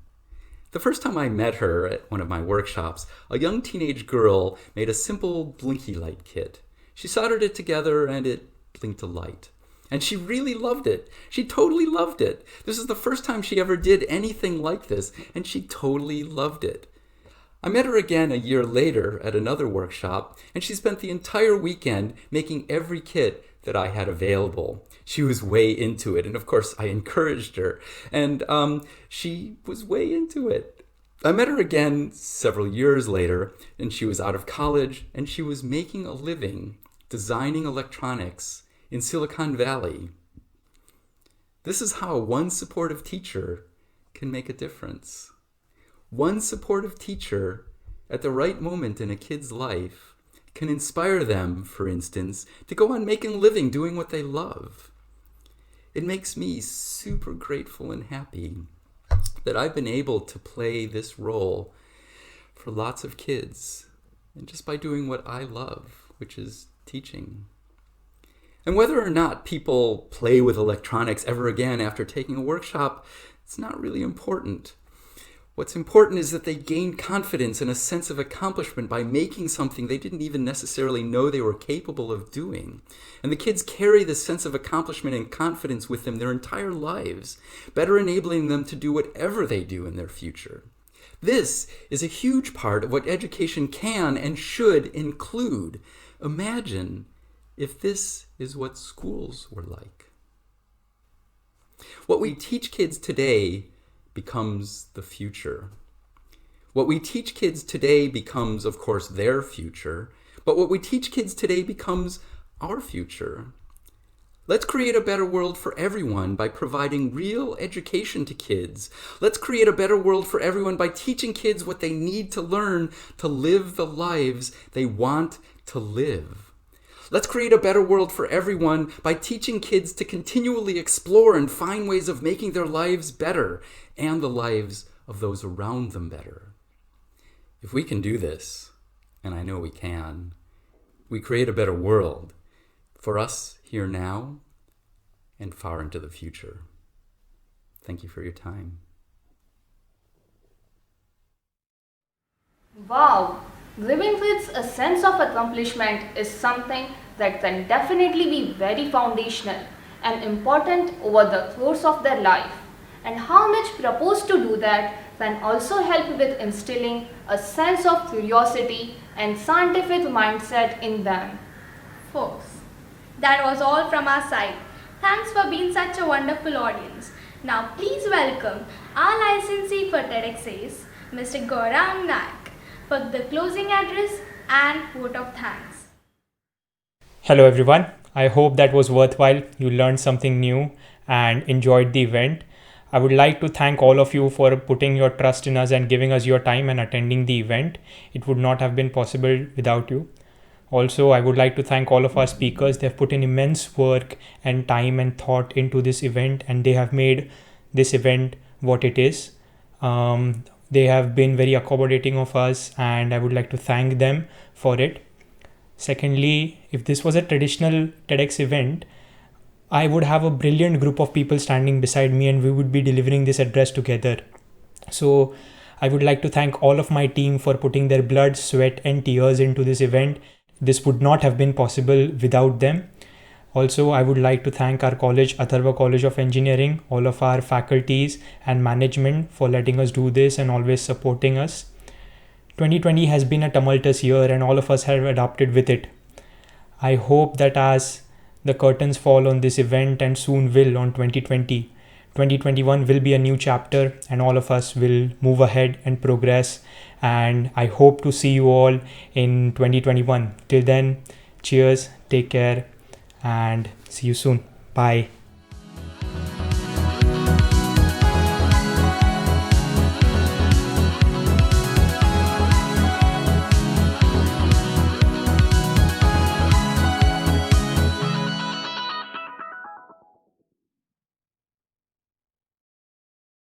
The first time I met her at one of my workshops, a young teenage girl made a simple blinky light kit. She soldered it together and it blinked a light. And she really loved it. She totally loved it. This is the first time she ever did anything like this, and she totally loved it. I met her again a year later at another workshop, and she spent the entire weekend making every kit that I had available. She was way into it, and of course I encouraged her, and she was way into it. I met her again several years later, and she was out of college, and she was making a living designing electronics in Silicon Valley. This is how one supportive teacher can make a difference. One supportive teacher at the right moment in a kid's life can inspire them, for instance, to go on making a living doing what they love. It makes me super grateful and happy that I've been able to play this role for lots of kids, and just by doing what I love, which is teaching. And whether or not people play with electronics ever again after taking a workshop, it's not really important. What's important is that they gain confidence and a sense of accomplishment by making something they didn't even necessarily know they were capable of doing. And the kids carry this sense of accomplishment and confidence with them their entire lives, better enabling them to do whatever they do in their future. This is a huge part of what education can and should include. Imagine if this is what schools were like. What we teach kids today becomes the future. What we teach kids today becomes, of course, their future, but what we teach kids today becomes our future. Let's create a better world for everyone by providing real education to kids. Let's create a better world for everyone by teaching kids what they need to learn to live the lives they want to live. Let's create a better world for everyone by teaching kids to continually explore and find ways of making their lives better and the lives of those around them better. If we can do this, and I know we can, we create a better world for us here now and far into the future. Thank you for your time. Wow! Living with a sense of accomplishment is something that can definitely be very foundational and important over the course of their life. And how much propose to do that can also help with instilling a sense of curiosity and scientific mindset in them. Folks, that was all from our side. Thanks for being such a wonderful audience. Now please welcome our licensee for TEDxACE, Mr. Gaurang Naik, for the closing address and vote of thanks. Hello everyone. I hope that was worthwhile. You learned something new and enjoyed the event. I would like to thank all of you for putting your trust in us and giving us your time and attending the event. It would not have been possible without you. Also, I would like to thank all of our speakers. They have put in immense work and time and thought into this event, and they have made this event what it is. They have been very accommodating of us, and I would like to thank them for it. Secondly, if this was a traditional TEDx event, I would have a brilliant group of people standing beside me and we would be delivering this address together. So I would like to thank all of my team for putting their blood, sweat and tears into this event. This would not have been possible without them. Also, I would like to thank our college, Atharva College of Engineering, all of our faculties and management for letting us do this and always supporting us. 2020 has been a tumultuous year and all of us have adapted with it. I hope that as the curtains fall on this event and soon will on 2020, 2021 will be a new chapter and all of us will move ahead and progress. And I hope to see you all in 2021. Till then, cheers, take care and see you soon. Bye.